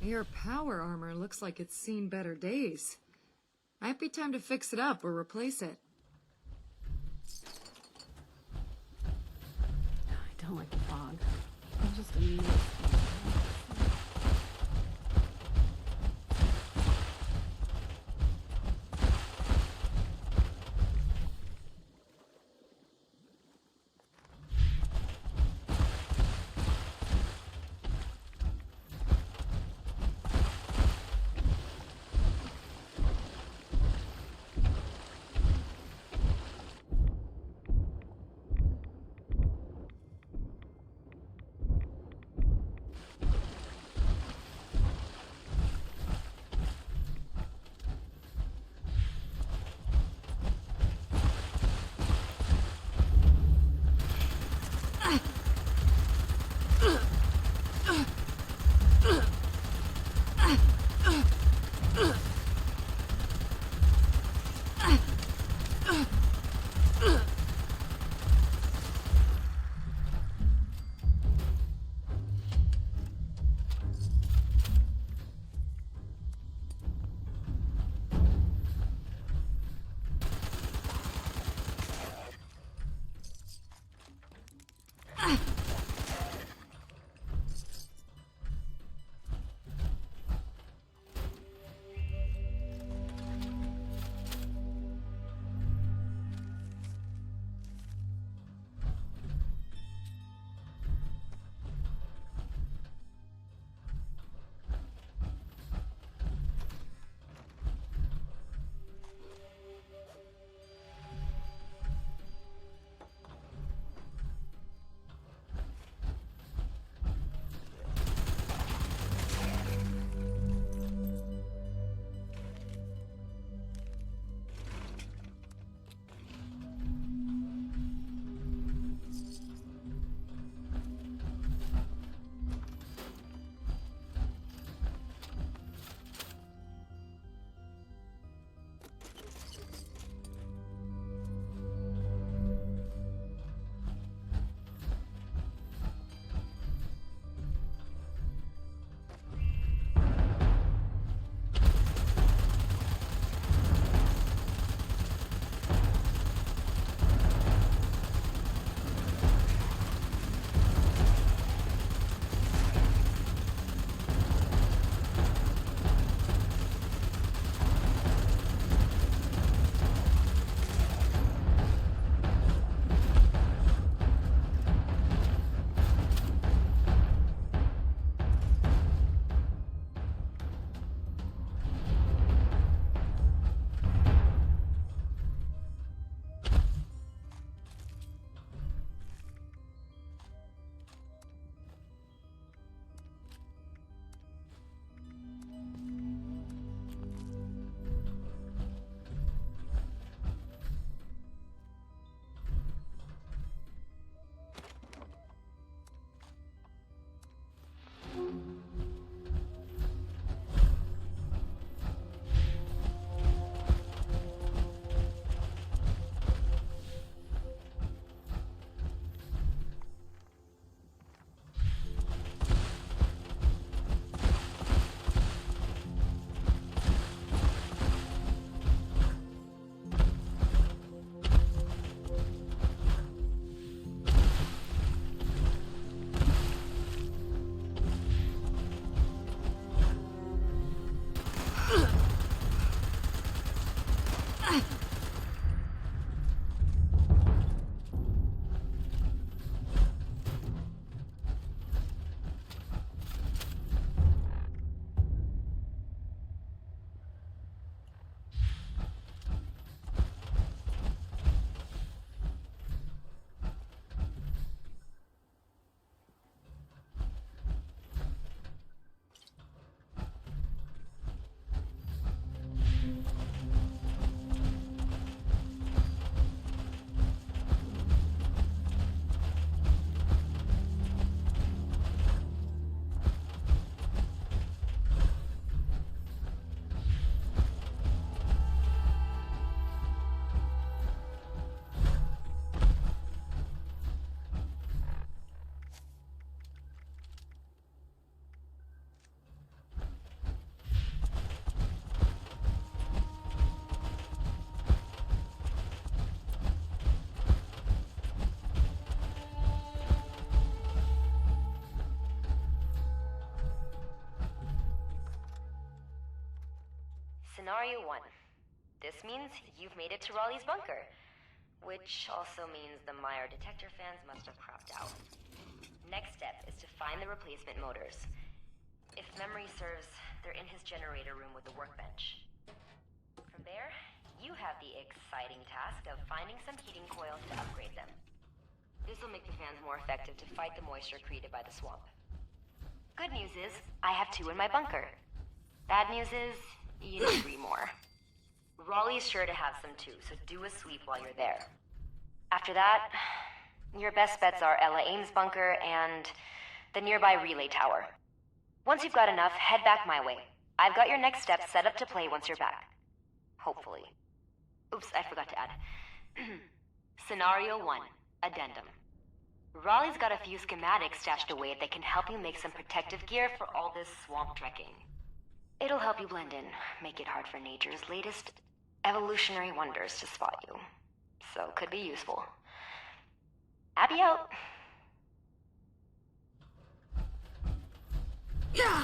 Your power armor looks like it's seen better days. Might be time to fix it up or replace it. I don't like the fog. It's just a mist. Scenario 1. This means you've made it to Raleigh's bunker. Which also means the Meyer detector fans must have cropped out. Next step is to find the replacement motors. If memory serves, they're in his generator room with the workbench. From there, you have the exciting task of finding some heating coils to upgrade them. This will make the fans more effective to fight the moisture created by the swamp. Good news is, I have 2 in my bunker. Bad news is, you need 3 more. Raleigh's sure to have some too, so do a sweep while you're there. After that, your best bets are Ella Ames' bunker and the nearby relay tower. Once you've got enough, head back my way. I've got your next steps set up to play once you're back. Hopefully. Oops, I forgot to add. Scenario 1, Addendum. Raleigh's got a few schematics stashed away that can help you make some protective gear for all this swamp trekking. It'll help you blend in, make it hard for nature's latest evolutionary wonders to spot you. So, could be useful. Abby out! Yeah!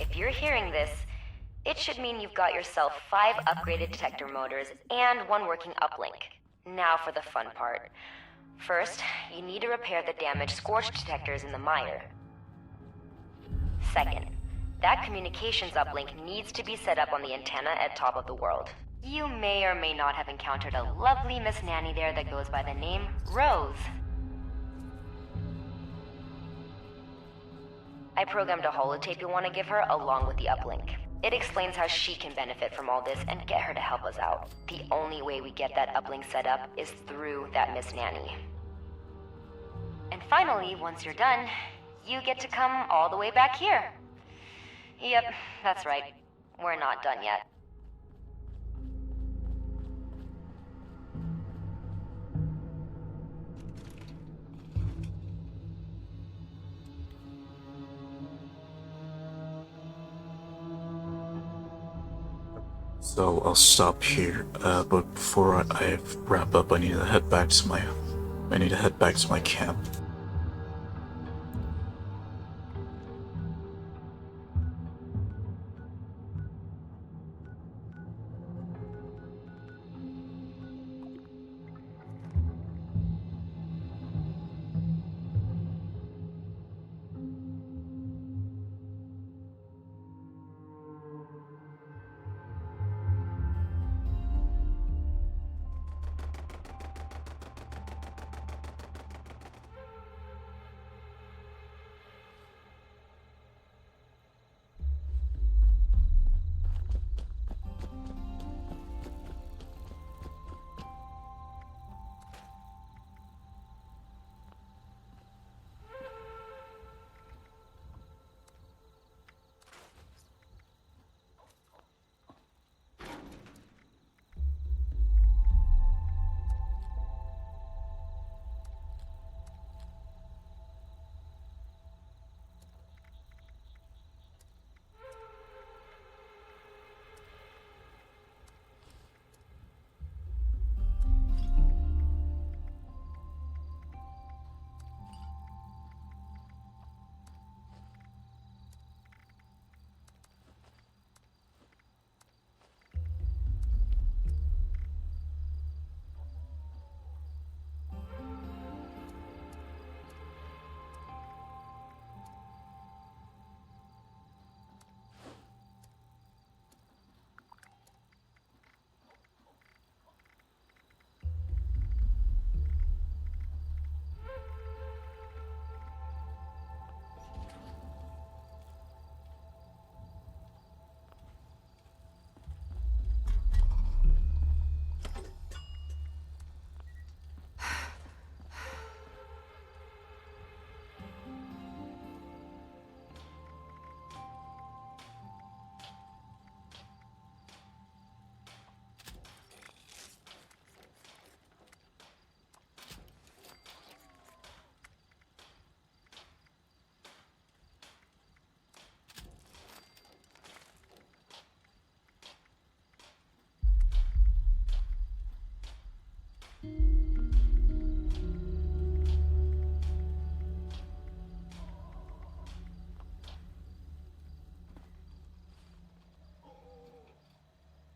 If you're hearing this, it should mean you've got yourself 5 upgraded detector motors and 1 working uplink. Now for the fun part. First, you need to repair the damaged Scorch detectors in the mire. Second, that communications uplink needs to be set up on the antenna at top of the world. You may or may not have encountered a lovely Miss Nanny there that goes by the name Rose. I programmed a holotape you'll want to give her along with the uplink. It explains how she can benefit from all this and get her to help us out. The only way we get that uplink set up is through that Miss Nanny. And finally, once you're done, you get to come all the way back here. Yep, that's right. We're not done yet. So I'll stop here, but before I wrap up, I need to head back to my camp.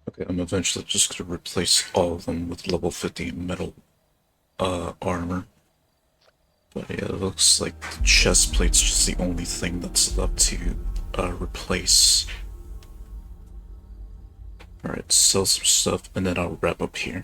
Okay, I'm eventually just gonna replace all of them with level 50 metal armor. But yeah, it looks like the chest plate's just the only thing that's left to replace. Alright, sell some stuff and then I'll wrap up here.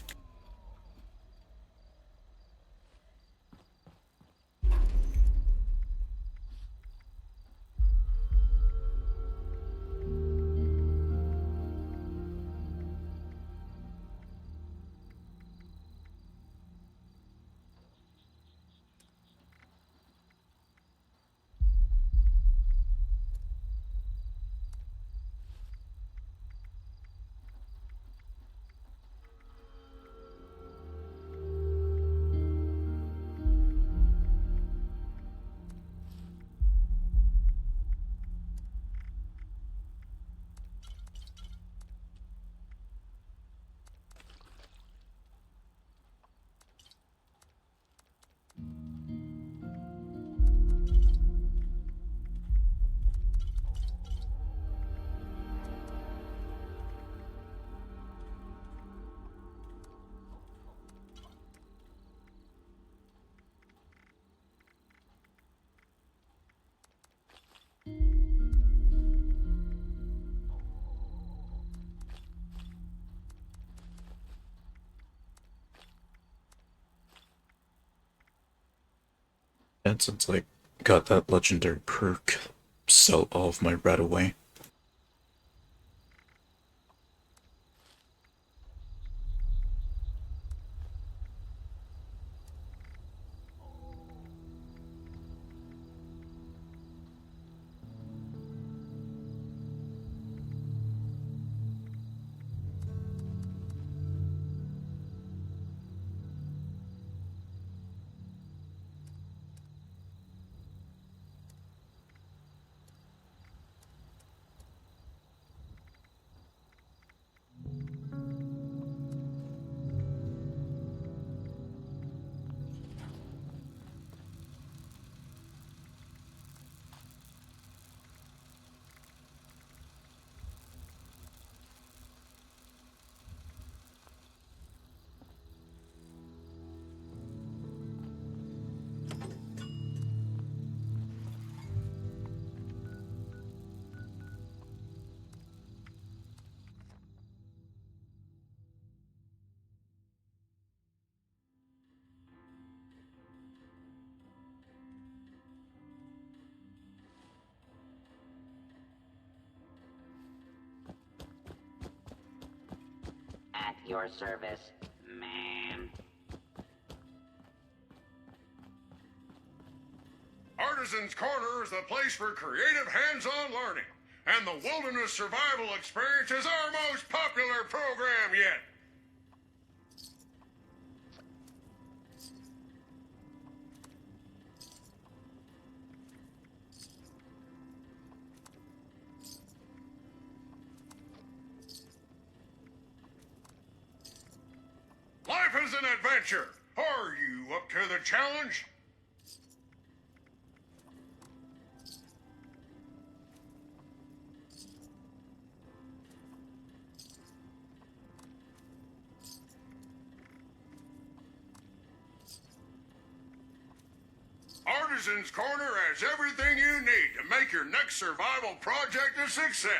And since I got that legendary perk, sell all of my rat away. At your service, ma'am. Artisan's Corner is the place for creative hands-on learning, and the Wilderness Survival Experience is our most popular program yet. Life is an adventure. Are you up to the challenge? Artisan's Corner has everything you need to make your next survival project a success.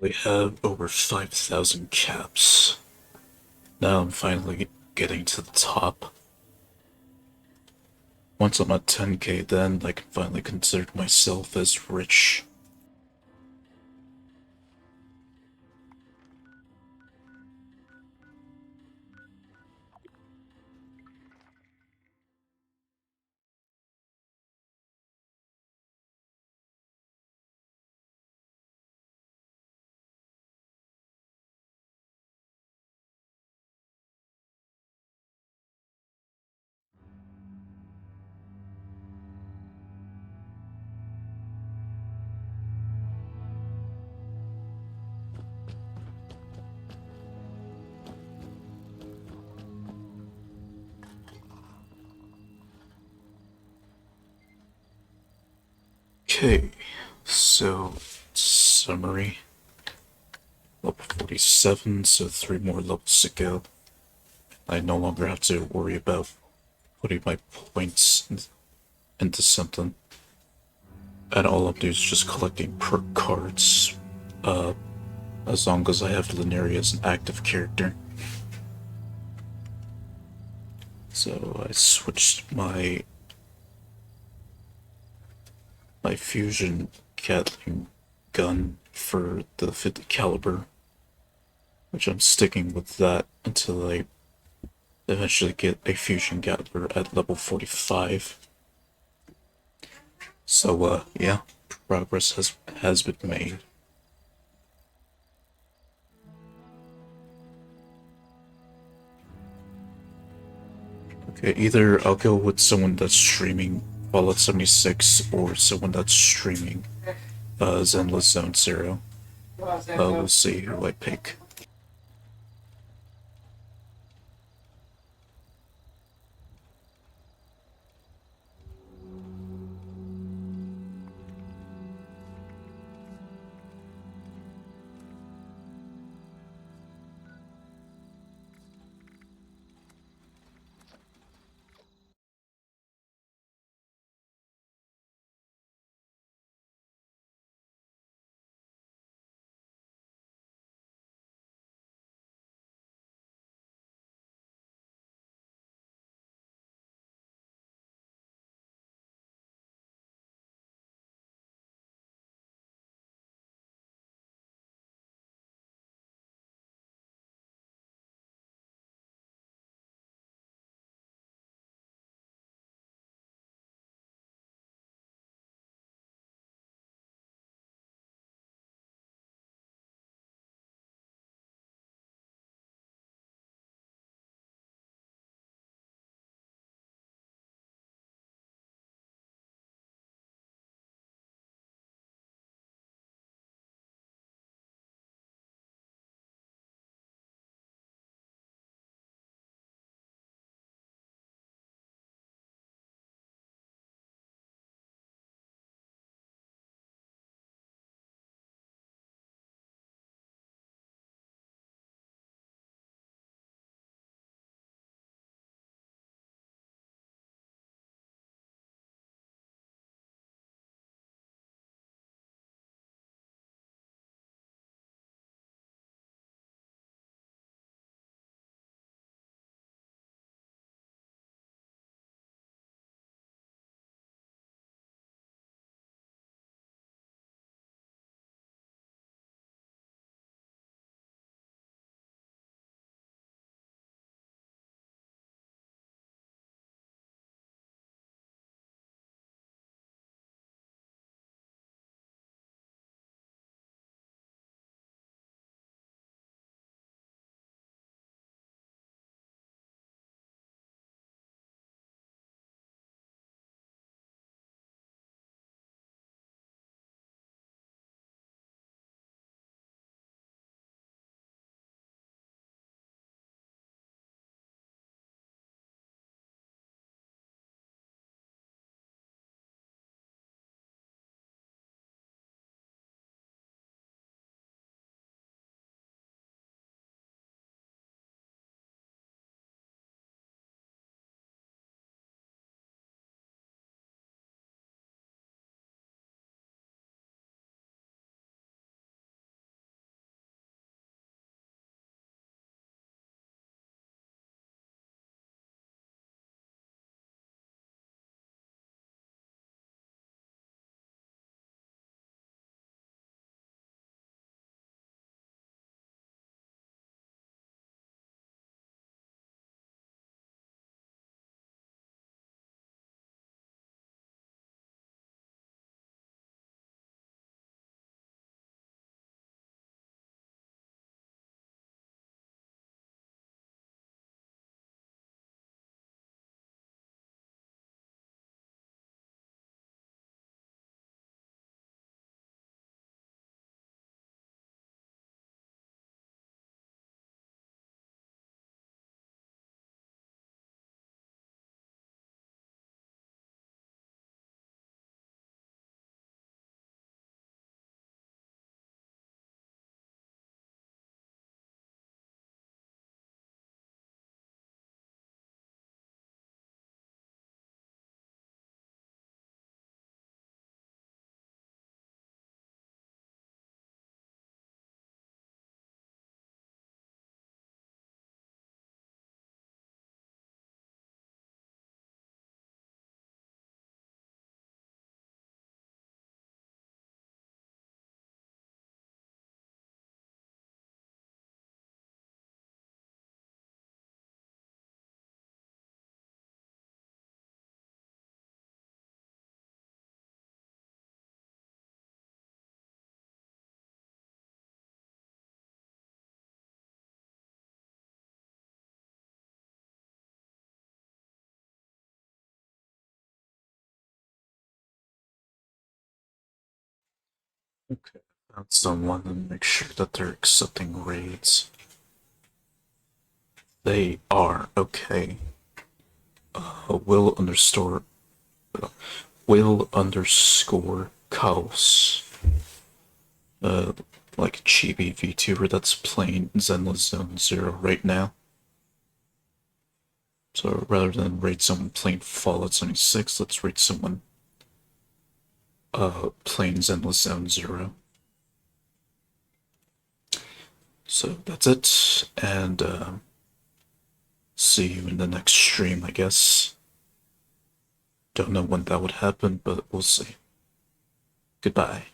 We have over 5,000 caps. Now I'm finally getting to the top. Once I'm at 10k, then I can finally consider myself as rich. Okay, so summary. Level 47, so 3 more levels to go. I no longer have to worry about putting my points into something. And all I'm doing is just collecting perk cards. As long as I have Leniri as an active character. So I switched my fusion Gatling gun for the 50 caliber, which I'm sticking with that until I eventually get a fusion Gatler at level 45. So yeah, progress has been made. Okay, either I'll go with someone that's streaming Fallout 76 or someone that's streaming Zenless Zone Zero. We'll see who I pick. Okay. Found someone and make sure that they're accepting raids. They are okay. Will underscore Chaos. Like chibi VTuber that's playing Zenless Zone Zero right now. So rather than raid someone playing Fallout 76, let's raid someone playing Zenless Zone Zero. So that's it, and see you in the next stream, I guess. Don't know when that would happen, but we'll see. Goodbye.